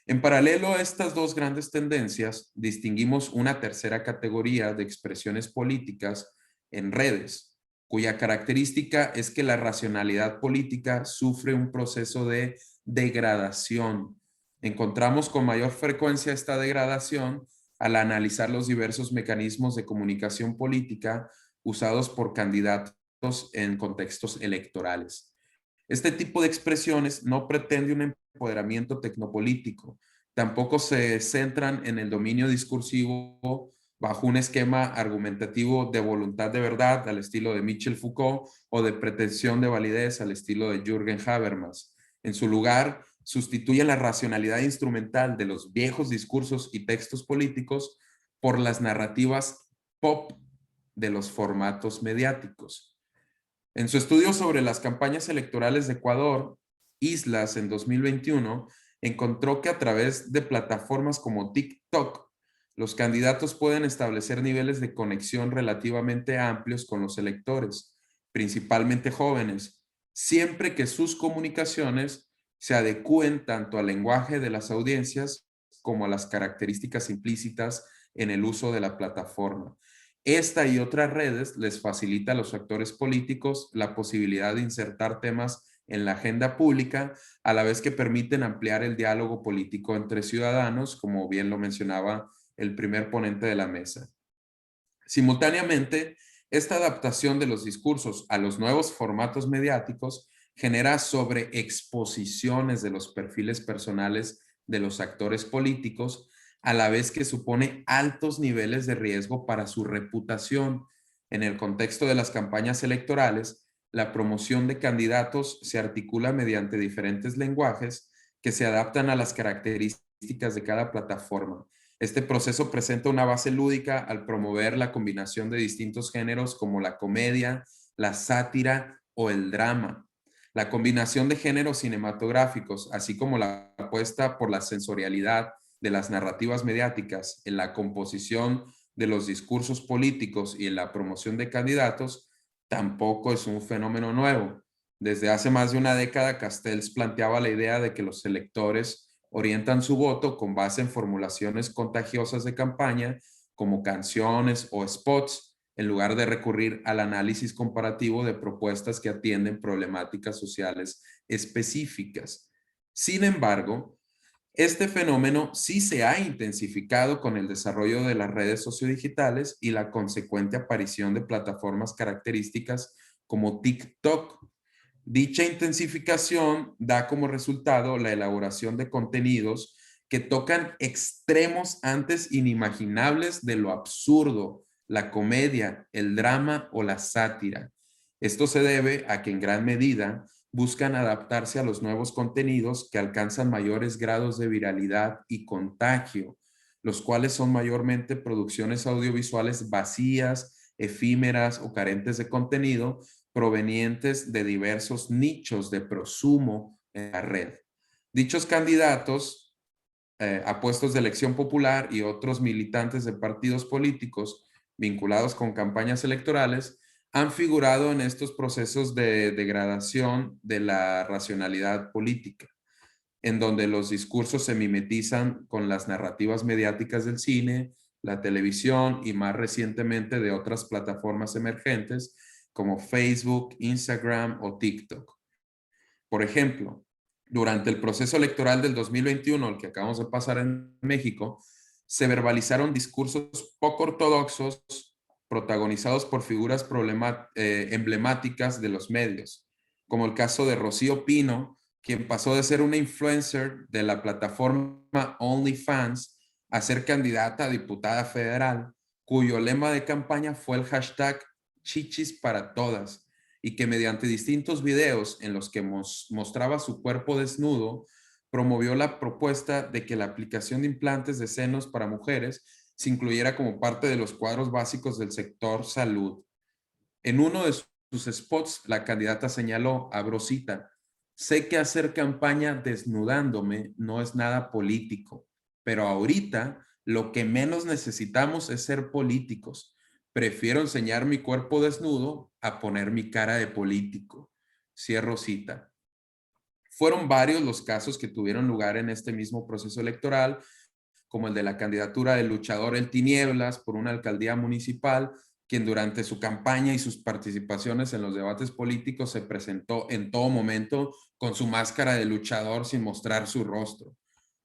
En paralelo a estas dos grandes tendencias, distinguimos una tercera categoría de expresiones políticas en redes, cuya característica es que la racionalidad política sufre un proceso de degradación. Encontramos con mayor frecuencia esta degradación al analizar los diversos mecanismos de comunicación política usados por candidatos en contextos electorales. Este tipo de expresiones no pretende un empoderamiento tecnopolítico, tampoco se centran en el dominio discursivo bajo un esquema argumentativo de voluntad de verdad al estilo de Michel Foucault o de pretensión de validez al estilo de Jürgen Habermas. En su lugar, sustituye la racionalidad instrumental de los viejos discursos y textos políticos por las narrativas pop de los formatos mediáticos. En su estudio sobre las campañas electorales de Ecuador, Islas, en 2021, encontró que a través de plataformas como TikTok, los candidatos pueden establecer niveles de conexión relativamente amplios con los electores, principalmente jóvenes, siempre que sus comunicaciones se adecúen tanto al lenguaje de las audiencias como a las características implícitas en el uso de la plataforma. Esta y otras redes les facilita a los actores políticos la posibilidad de insertar temas en la agenda pública, a la vez que permiten ampliar el diálogo político entre ciudadanos, como bien lo mencionaba el primer ponente de la mesa. Simultáneamente, esta adaptación de los discursos a los nuevos formatos mediáticos genera sobreexposiciones de los perfiles personales de los actores políticos, a la vez que supone altos niveles de riesgo para su reputación. En el contexto de las campañas electorales, la promoción de candidatos se articula mediante diferentes lenguajes que se adaptan a las características de cada plataforma. Este proceso presenta una base lúdica al promover la combinación de distintos géneros como la comedia, la sátira o el drama. La combinación de géneros cinematográficos, así como la apuesta por la sensorialidad de las narrativas mediáticas en la composición de los discursos políticos y en la promoción de candidatos, tampoco es un fenómeno nuevo. Desde hace más de una década, Castells planteaba la idea de que los electores orientan su voto con base en formulaciones contagiosas de campaña como canciones o spots, en lugar de recurrir al análisis comparativo de propuestas que atienden problemáticas sociales específicas. Sin embargo, este fenómeno sí se ha intensificado con el desarrollo de las redes sociodigitales y la consecuente aparición de plataformas características como TikTok. Dicha intensificación da como resultado la elaboración de contenidos que tocan extremos antes inimaginables de lo absurdo, la comedia, el drama o la sátira. Esto se debe a que en gran medida buscan adaptarse a los nuevos contenidos que alcanzan mayores grados de viralidad y contagio, los cuales son mayormente producciones audiovisuales vacías, efímeras o carentes de contenido, provenientes de diversos nichos de prosumo en la red. Dichos candidatos a puestos de elección popular y otros militantes de partidos políticos vinculados con campañas electorales han figurado en estos procesos de degradación de la racionalidad política, en donde los discursos se mimetizan con las narrativas mediáticas del cine, la televisión y más recientemente de otras plataformas emergentes como Facebook, Instagram o TikTok. Por ejemplo, durante el proceso electoral del 2021, el que acabamos de pasar en México, se verbalizaron discursos poco ortodoxos protagonizados por figuras emblemáticas de los medios, como el caso de Rocío Pino, quien pasó de ser una influencer de la plataforma OnlyFans a ser candidata a diputada federal, cuyo lema de campaña fue el hashtag Chichis para Todas, y que mediante distintos videos en los que mostraba su cuerpo desnudo, promovió la propuesta de que la aplicación de implantes de senos para mujeres se incluyera como parte de los cuadros básicos del sector salud. En uno de sus spots, la candidata señaló, abro cita, sé que hacer campaña desnudándome no es nada político, pero ahorita lo que menos necesitamos es ser políticos. Prefiero enseñar mi cuerpo desnudo a poner mi cara de político. Cierro cita. Fueron varios los casos que tuvieron lugar en este mismo proceso electoral, como el de la candidatura del luchador El Tinieblas por una alcaldía municipal, quien durante su campaña y sus participaciones en los debates políticos se presentó en todo momento con su máscara de luchador sin mostrar su rostro.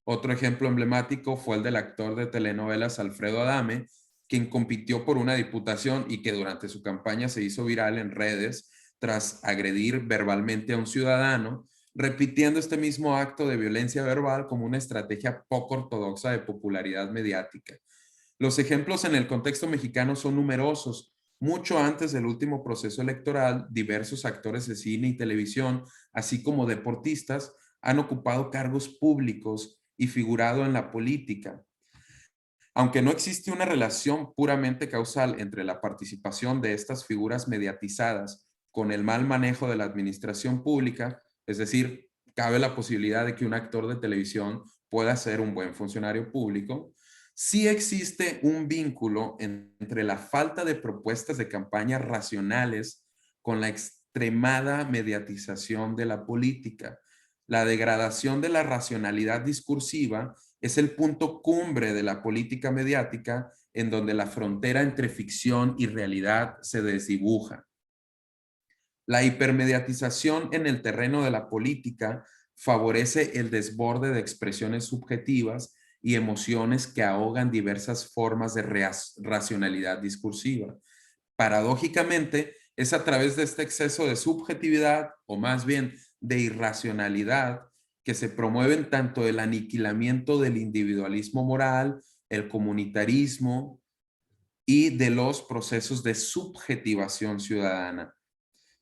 Otro ejemplo emblemático fue el del actor de telenovelas Alfredo Adame, quien compitió por una diputación y que durante su campaña se hizo viral en redes tras agredir verbalmente a un ciudadano, repitiendo este mismo acto de violencia verbal como una estrategia poco ortodoxa de popularidad mediática. Los ejemplos en el contexto mexicano son numerosos. Mucho antes del último proceso electoral, diversos actores de cine y televisión, así como deportistas, han ocupado cargos públicos y figurado en la política. Aunque no existe una relación puramente causal entre la participación de estas figuras mediatizadas con el mal manejo de la administración pública, es decir, cabe la posibilidad de que un actor de televisión pueda ser un buen funcionario público, sí existe un vínculo entre la falta de propuestas de campaña racionales con la extremada mediatización de la política. La degradación de la racionalidad discursiva es el punto cumbre de la política mediática, en donde la frontera entre ficción y realidad se desdibuja. La hipermediatización en el terreno de la política favorece el desborde de expresiones subjetivas y emociones que ahogan diversas formas de racionalidad discursiva. Paradójicamente, es a través de este exceso de subjetividad, o más bien de irracionalidad, que se promueven tanto el aniquilamiento del individualismo moral, el comunitarismo y de los procesos de subjetivación ciudadana.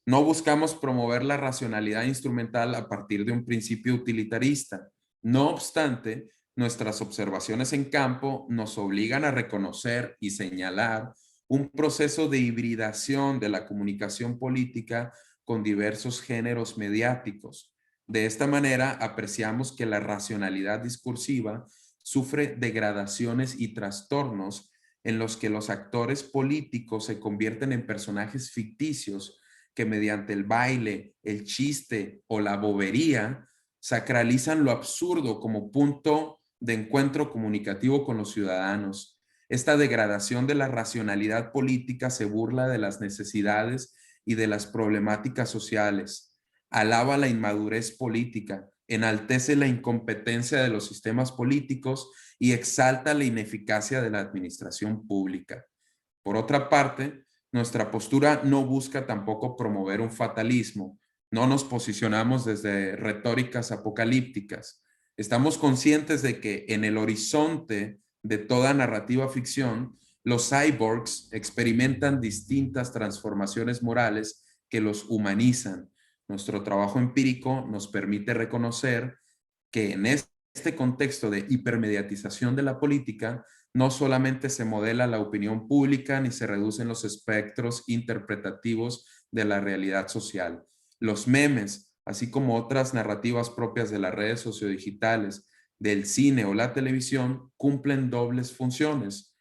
No buscamos promover la racionalidad instrumental a partir de un principio utilitarista. No obstante, nuestras observaciones en campo nos obligan a reconocer y señalar un proceso de hibridación de la comunicación política con diversos géneros mediáticos. De esta manera, apreciamos que la racionalidad discursiva sufre degradaciones y trastornos en los que los actores políticos se convierten en personajes ficticios que mediante el baile, el chiste o la bobería sacralizan lo absurdo como punto de encuentro comunicativo con los ciudadanos. Esta degradación de la racionalidad política se burla de las necesidades y de las problemáticas sociales, alaba la inmadurez política, enaltece la incompetencia de los sistemas políticos y exalta la ineficacia de la administración pública. Por otra parte, nuestra postura no busca tampoco promover un fatalismo. No nos posicionamos desde retóricas apocalípticas. Estamos conscientes de que en el horizonte de toda narrativa ficción, los cyborgs experimentan distintas transformaciones morales que los humanizan. Nuestro trabajo empírico nos permite reconocer que en este contexto de hipermediatización de la política, no solamente se modela la opinión pública ni se reducen los espectros interpretativos de la realidad social. Los memes, así como otras narrativas propias de las redes sociodigitales, del cine o la televisión, cumplen dobles funciones.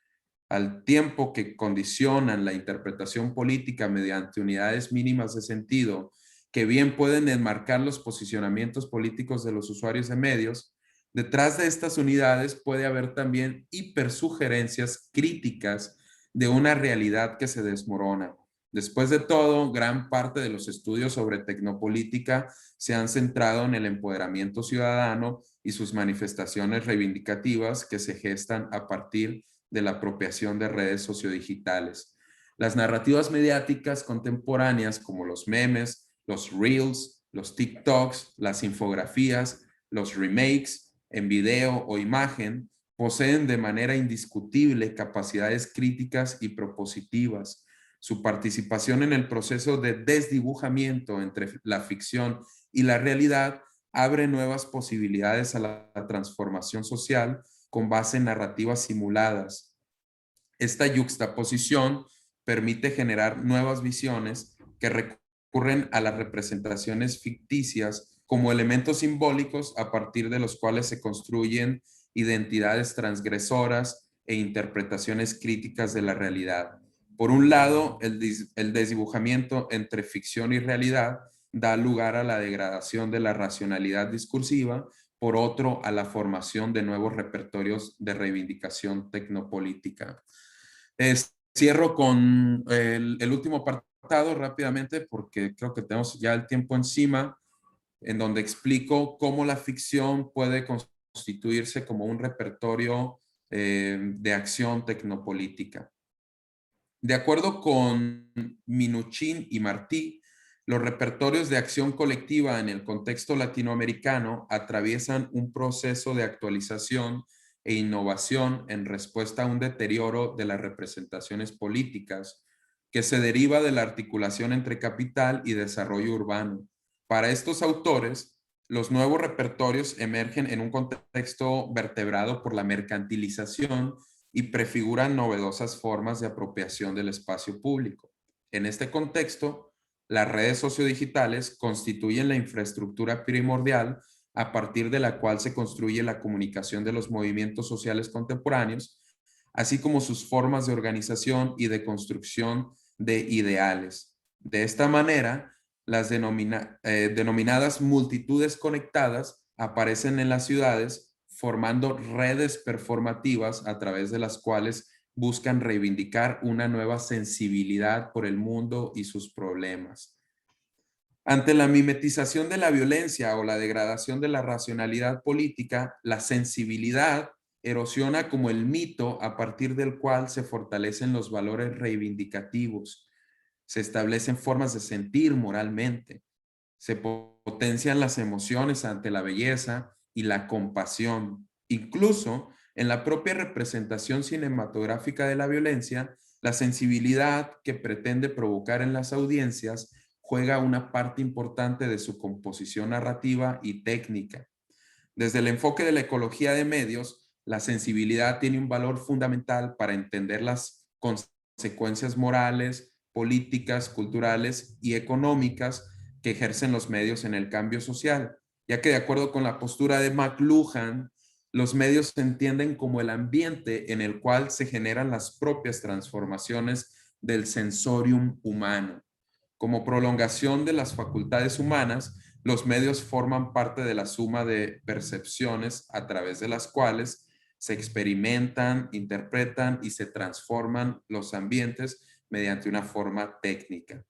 Al tiempo que condicionan la interpretación política mediante unidades mínimas de sentido, que bien pueden enmarcar los posicionamientos políticos de los usuarios de medios, detrás de estas unidades puede haber también hipersugerencias críticas de una realidad que se desmorona. Después de todo, gran parte de los estudios sobre tecnopolítica se han centrado en el empoderamiento ciudadano y sus manifestaciones reivindicativas que se gestan a partir de la apropiación de redes sociodigitales. Las narrativas mediáticas contemporáneas, como los memes, los reels, los TikToks, las infografías, los remakes en video o imagen, poseen de manera indiscutible capacidades críticas y propositivas. Su participación en el proceso de desdibujamiento entre la ficción y la realidad abre nuevas posibilidades a la transformación social con base en narrativas simuladas. Esta yuxtaposición permite generar nuevas visiones que recurren a las representaciones ficticias como elementos simbólicos a partir de los cuales se construyen identidades transgresoras e interpretaciones críticas de la realidad. Por un lado, el desdibujamiento entre ficción y realidad da lugar a la degradación de la racionalidad discursiva, por otro, a la formación de nuevos repertorios de reivindicación tecnopolítica. Cierro con el último apartado rápidamente porque creo que tenemos ya el tiempo encima, en donde explico cómo la ficción puede constituirse como un repertorio de acción tecnopolítica. De acuerdo con Minuchin y Martí, los repertorios de acción colectiva en el contexto latinoamericano atraviesan un proceso de actualización e innovación en respuesta a un deterioro de las representaciones políticas que se deriva de la articulación entre capital y desarrollo urbano. Para estos autores, los nuevos repertorios emergen en un contexto vertebrado por la mercantilización y prefiguran novedosas formas de apropiación del espacio público. En este contexto, las redes sociodigitales constituyen la infraestructura primordial a partir de la cual se construye la comunicación de los movimientos sociales contemporáneos, así como sus formas de organización y de construcción de ideales. De esta manera, Las denominadas multitudes conectadas aparecen en las ciudades formando redes performativas a través de las cuales buscan reivindicar una nueva sensibilidad por el mundo y sus problemas. Ante la mimetización de la violencia o la degradación de la racionalidad política, la sensibilidad erosiona como el mito a partir del cual se fortalecen los valores reivindicativos, se establecen formas de sentir moralmente, se potencian las emociones ante la belleza y la compasión. Incluso en la propia representación cinematográfica de la violencia, la sensibilidad que pretende provocar en las audiencias juega una parte importante de su composición narrativa y técnica. Desde el enfoque de la ecología de medios, la sensibilidad tiene un valor fundamental para entender las consecuencias morales, políticas, culturales y económicas que ejercen los medios en el cambio social, ya que de acuerdo con la postura de McLuhan, los medios se entienden como el ambiente en el cual se generan las propias transformaciones del sensorium humano. Como prolongación de las facultades humanas, los medios forman parte de la suma de percepciones a través de las cuales se experimentan, interpretan y se transforman los ambientes mediante una forma técnica.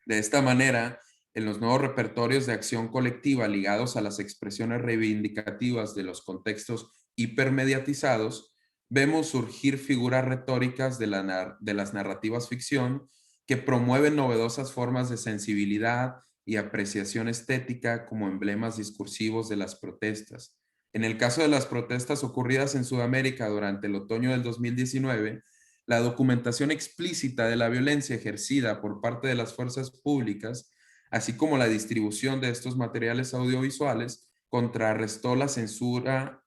De esta manera, en los nuevos repertorios de acción colectiva ligados a las expresiones reivindicativas de los contextos hipermediatizados, vemos surgir figuras retóricas de las narrativas ficción que promueven novedosas formas de sensibilidad y apreciación estética como emblemas discursivos de las protestas. En el caso de las protestas ocurridas en Sudamérica durante el otoño del 2019, la documentación explícita de la violencia ejercida por parte de las fuerzas públicas, así como la distribución de estos materiales audiovisuales, contrarrestó la censura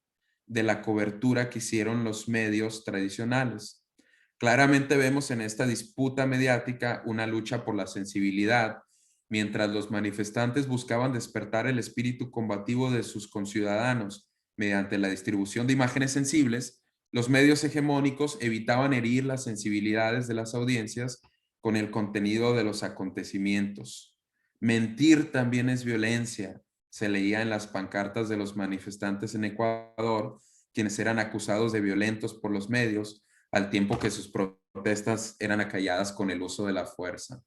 de la cobertura que hicieron los medios tradicionales. Claramente vemos en esta disputa mediática una lucha por la sensibilidad, mientras los manifestantes buscaban despertar el espíritu combativo de sus conciudadanos mediante la distribución de imágenes sensibles. Los medios hegemónicos evitaban herir las sensibilidades de las audiencias con el contenido de los acontecimientos. Mentir también es violencia, se leía en las pancartas de los manifestantes en Ecuador, quienes eran acusados de violentos por los medios, al tiempo que sus protestas eran acalladas con el uso de la fuerza.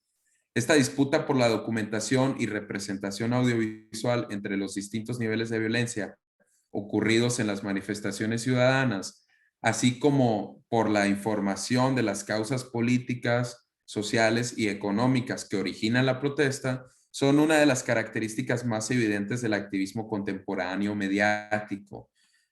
Esta disputa por la documentación y representación audiovisual entre los distintos niveles de violencia ocurridos en las manifestaciones ciudadanas, así como por la información de las causas políticas, sociales y económicas que originan la protesta, son una de las características más evidentes del activismo contemporáneo mediático.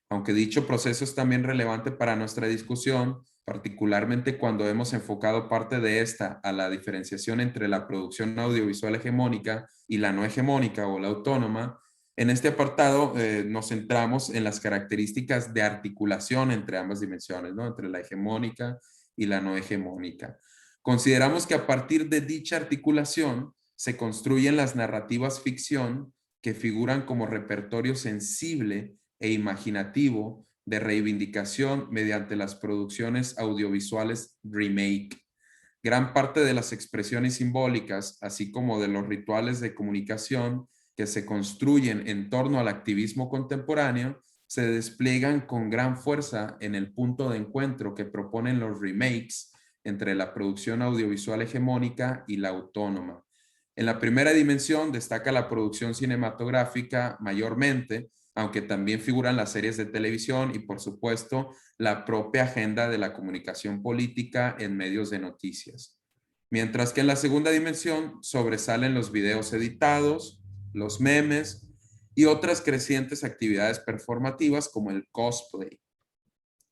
Aunque dicho proceso es también relevante para nuestra discusión, particularmente cuando hemos enfocado parte de esta a la diferenciación entre la producción audiovisual hegemónica y la no hegemónica o la autónoma, en este apartado nos centramos en las características de articulación entre ambas dimensiones, ¿no? Entre la hegemónica y la no hegemónica. Consideramos que a partir de dicha articulación se construyen las narrativas ficción que figuran como repertorio sensible e imaginativo de reivindicación mediante las producciones audiovisuales remake. Gran parte de las expresiones simbólicas, así como de los rituales de comunicación que se construyen en torno al activismo contemporáneo, se despliegan con gran fuerza en el punto de encuentro que proponen los remakes entre la producción audiovisual hegemónica y la autónoma. En la primera dimensión destaca la producción cinematográfica mayormente, aunque también figuran las series de televisión y, por supuesto, la propia agenda de la comunicación política en medios de noticias. Mientras que en la segunda dimensión sobresalen los videos editados, los memes y otras crecientes actividades performativas como el cosplay.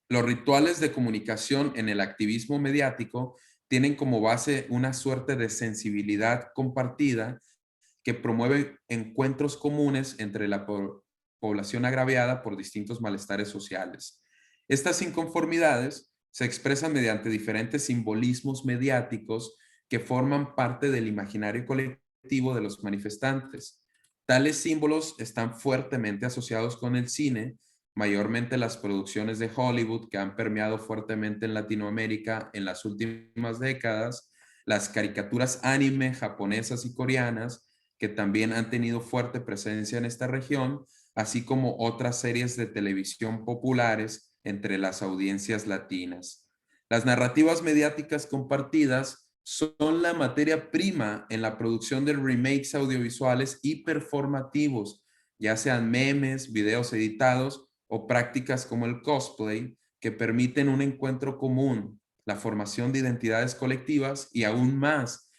Los rituales de comunicación en el activismo mediático tienen como base una suerte de sensibilidad compartida que promueve encuentros comunes entre la población agraviada por distintos malestares sociales. Estas inconformidades se expresan mediante diferentes simbolismos mediáticos que forman parte del imaginario colectivo de los manifestantes. Tales símbolos están fuertemente asociados con el cine, mayormente las producciones de Hollywood que han permeado fuertemente en Latinoamérica en las últimas décadas, las caricaturas anime japonesas y coreanas, que también han tenido fuerte presencia en esta región, así como otras series de televisión populares entre las audiencias latinas. Las narrativas mediáticas compartidas son la materia prima en la producción de remakes audiovisuales y performativos, ya sean memes, videos editados o prácticas como el cosplay, que permiten un encuentro común, la formación de identidades colectivas y aún más,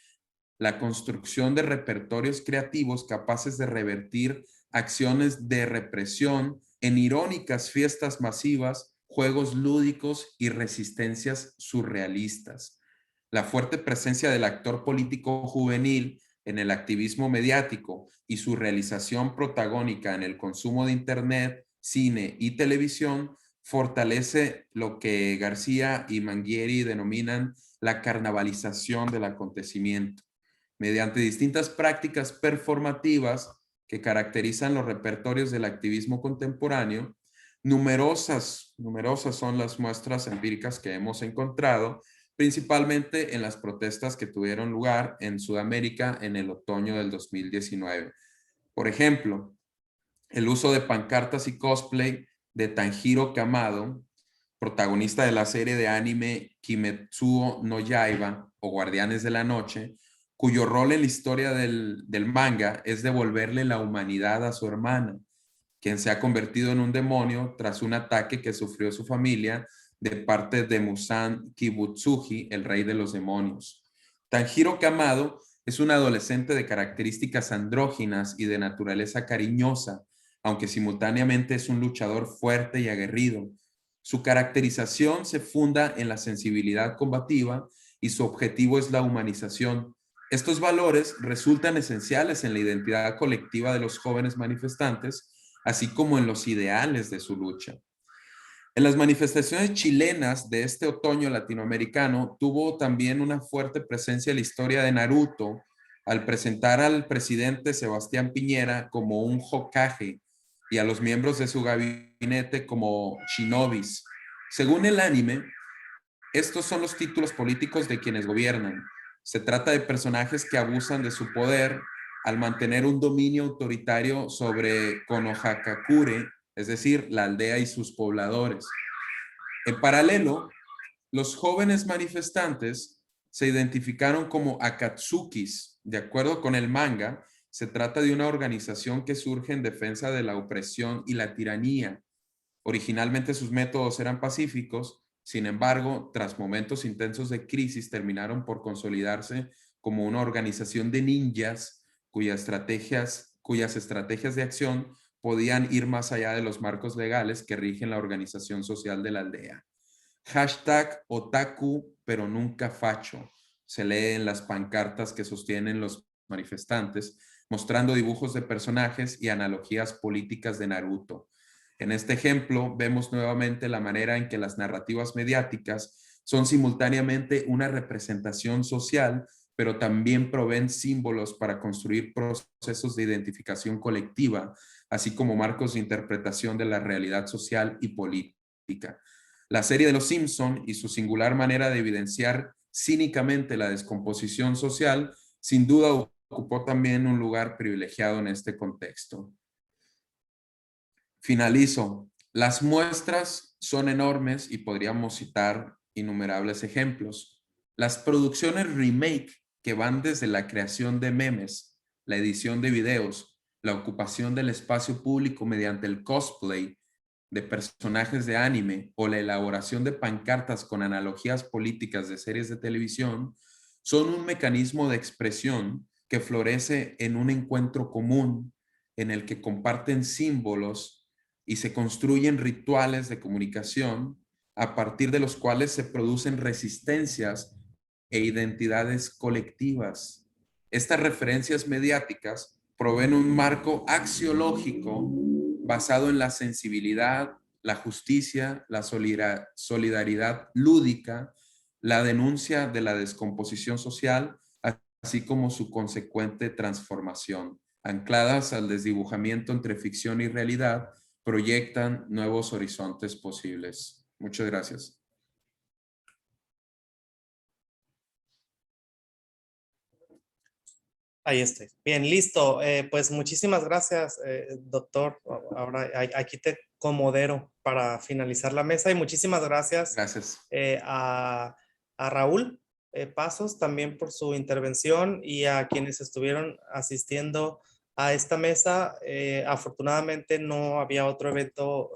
la construcción de repertorios creativos capaces de revertir acciones de represión en irónicas fiestas masivas, juegos lúdicos y resistencias surrealistas. La fuerte presencia del actor político juvenil en el activismo mediático y su realización protagónica en el consumo de Internet, cine y televisión fortalece lo que García y Mangieri denominan la carnavalización del acontecimiento. Mediante distintas prácticas performativas que caracterizan los repertorios del activismo contemporáneo, numerosas son las muestras empíricas que hemos encontrado, principalmente en las protestas que tuvieron lugar en Sudamérica en el otoño del 2019. Por ejemplo, el uso de pancartas y cosplay de Tanjiro Kamado, protagonista de la serie de anime Kimetsuo no Yaiba o Guardianes de la Noche, cuyo rol en la historia del manga es devolverle la humanidad a su hermana, quien se ha convertido en un demonio tras un ataque que sufrió su familia de parte de Musan Kibutsuji, el rey de los demonios. Tanjiro Kamado es un adolescente de características andróginas y de naturaleza cariñosa, aunque simultáneamente es un luchador fuerte y aguerrido. Su caracterización se funda en la sensibilidad combativa y su objetivo es la humanización. Estos valores resultan esenciales en la identidad colectiva de los jóvenes manifestantes, así como en los ideales de su lucha. En las manifestaciones chilenas de este otoño latinoamericano tuvo también una fuerte presencia la historia de Naruto al presentar al presidente Sebastián Piñera como un Hokage y a los miembros de su gabinete como shinobis. Según el anime, estos son los títulos políticos de quienes gobiernan. Se trata de personajes que abusan de su poder al mantener un dominio autoritario sobre Konohakakure, es decir, la aldea y sus pobladores. En paralelo, los jóvenes manifestantes se identificaron como Akatsukis. De acuerdo con el manga, se trata de una organización que surge en defensa de la opresión y la tiranía. Originalmente sus métodos eran pacíficos, sin embargo, tras momentos intensos de crisis, terminaron por consolidarse como una organización de ninjas cuyas estrategias de acción podían ir más allá de los marcos legales que rigen la organización social de la aldea. Hashtag otaku, pero nunca facho. Se lee en las pancartas que sostienen los manifestantes, mostrando dibujos de personajes y analogías políticas de Naruto. En este ejemplo, vemos nuevamente la manera en que las narrativas mediáticas son simultáneamente una representación social, pero también proveen símbolos para construir procesos de identificación colectiva, así como marcos de interpretación de la realidad social y política. La serie de Los Simpson y su singular manera de evidenciar cínicamente la descomposición social, sin duda ocupó también un lugar privilegiado en este contexto. Finalizo. Las muestras son enormes y podríamos citar innumerables ejemplos. Las producciones remake que van desde la creación de memes, la edición de videos, la ocupación del espacio público mediante el cosplay de personajes de anime o la elaboración de pancartas con analogías políticas de series de televisión, son un mecanismo de expresión que florece en un encuentro común en el que comparten símbolos y se construyen rituales de comunicación a partir de los cuales se producen resistencias e identidades colectivas. Estas referencias mediáticas proveen un marco axiológico basado en la sensibilidad, la justicia, la solidaridad lúdica, la denuncia de la descomposición social, así como su consecuente transformación. Ancladas al desdibujamiento entre ficción y realidad, proyectan nuevos horizontes posibles. Muchas gracias. Ahí estoy. Bien, listo. Pues muchísimas gracias, doctor. Ahora aquí te comodero para finalizar la mesa y muchísimas gracias Gracias. a Raúl Pasos también por su intervención y a quienes estuvieron asistiendo a esta mesa. Afortunadamente no había otro evento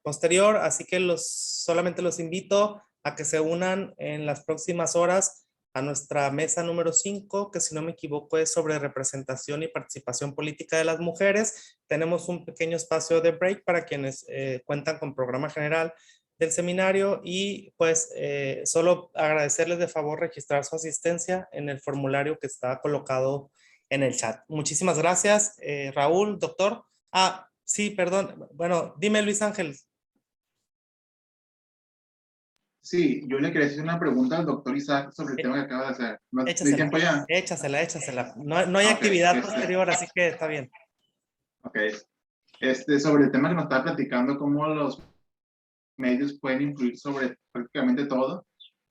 posterior, así que solamente los invito a que se unan en las próximas horas a nuestra mesa número 5, que si no me equivoco es sobre representación y participación política de las mujeres. Tenemos un pequeño espacio de break para quienes cuentan con programa general del seminario y pues solo agradecerles de favor registrar su asistencia en el formulario que está colocado en el chat. Muchísimas gracias, Raúl, doctor. Ah, sí, perdón. Bueno, dime, Luis Ángel. Sí, yo le quería hacer una pregunta al doctor Isaac sobre el tema que acaba de hacer. ¿No hay tiempo ya? Échasela. No hay actividad posterior, así que está bien. Ok. Sobre el tema que nos estaba platicando, cómo los medios pueden influir sobre prácticamente todo,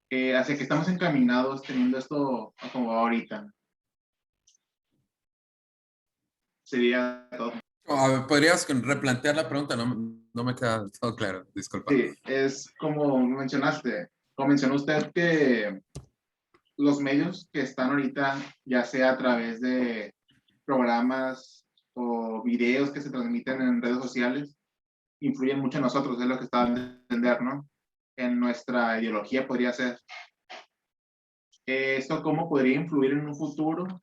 hacia que estamos encaminados teniendo esto como ahorita. Sería todo. A ver, ¿podrías replantear la pregunta? No me queda todo claro, disculpa. Sí, es como mencionó usted que los medios que están ahorita, ya sea a través de programas o videos que se transmiten en redes sociales, influyen mucho en nosotros, es lo que está dando a entender, ¿no? En nuestra ideología podría ser. ¿Esto cómo podría influir en un futuro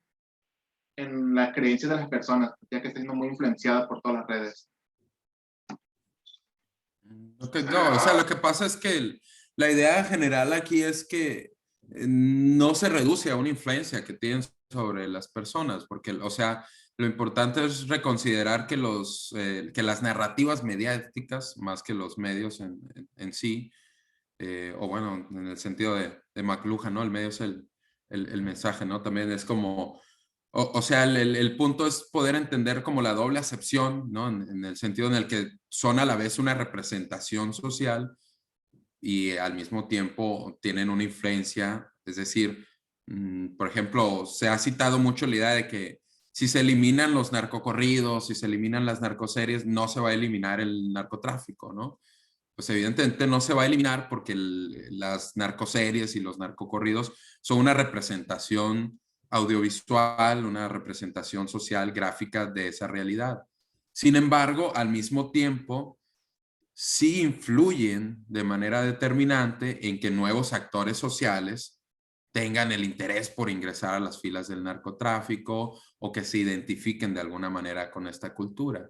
en las creencias de las personas, ya que está siendo muy influenciada por todas las redes? No, o sea, lo que pasa es que la idea general aquí es que no se reduce a una influencia que tienen sobre las personas, porque, o sea, lo importante es reconsiderar que que las narrativas mediáticas, más que los medios en sí, o bueno, en el sentido de McLuhan, ¿no? El medio es el mensaje, ¿no? También es como, o sea, el punto es poder entender como la doble acepción, ¿no? En el sentido en el que son a la vez una representación social y al mismo tiempo tienen una influencia, es decir, por ejemplo, se ha citado mucho la idea de que si se eliminan los narcocorridos, si se eliminan las narcoseries, no se va a eliminar el narcotráfico, ¿no? Pues evidentemente no se va a eliminar porque las narcoseries y los narcocorridos son una representación audiovisual, una representación social, gráfica de esa realidad. Sin embargo, al mismo tiempo, sí influyen de manera determinante en que nuevos actores sociales tengan el interés por ingresar a las filas del narcotráfico o que se identifiquen de alguna manera con esta cultura.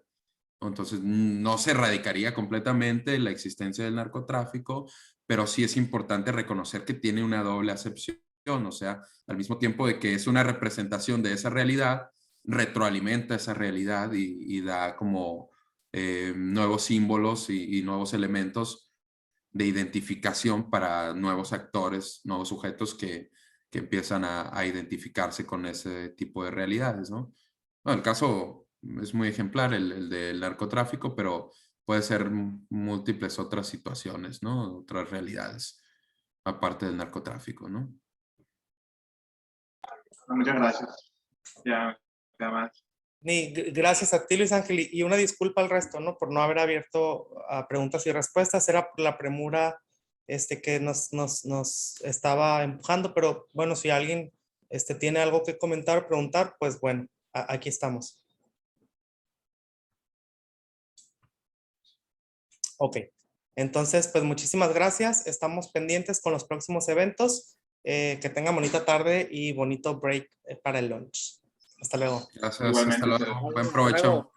Entonces, no se erradicaría completamente la existencia del narcotráfico, pero sí es importante reconocer que tiene una doble acepción, o sea, al mismo tiempo de que es una representación de esa realidad, retroalimenta esa realidad y da como nuevos símbolos y nuevos elementos de identificación para nuevos actores, nuevos sujetos que empiezan a identificarse con ese tipo de realidades, ¿no? Bueno, el caso es muy ejemplar, el del narcotráfico, pero puede ser múltiples otras situaciones, ¿no? Otras realidades, aparte del narcotráfico, ¿no? Muchas gracias. Ya más. Gracias a ti, Luis Ángel, y una disculpa al resto, ¿no? Por no haber abierto a preguntas y respuestas. Era por la premura que nos estaba empujando, pero bueno, si alguien tiene algo que comentar o preguntar, pues bueno, aquí estamos. Ok, entonces pues muchísimas gracias. Estamos pendientes con los próximos eventos. Que tengan bonita tarde y bonito break para el lunch. Hasta luego. Gracias, Igualmente, hasta luego. ustedes. Buen provecho.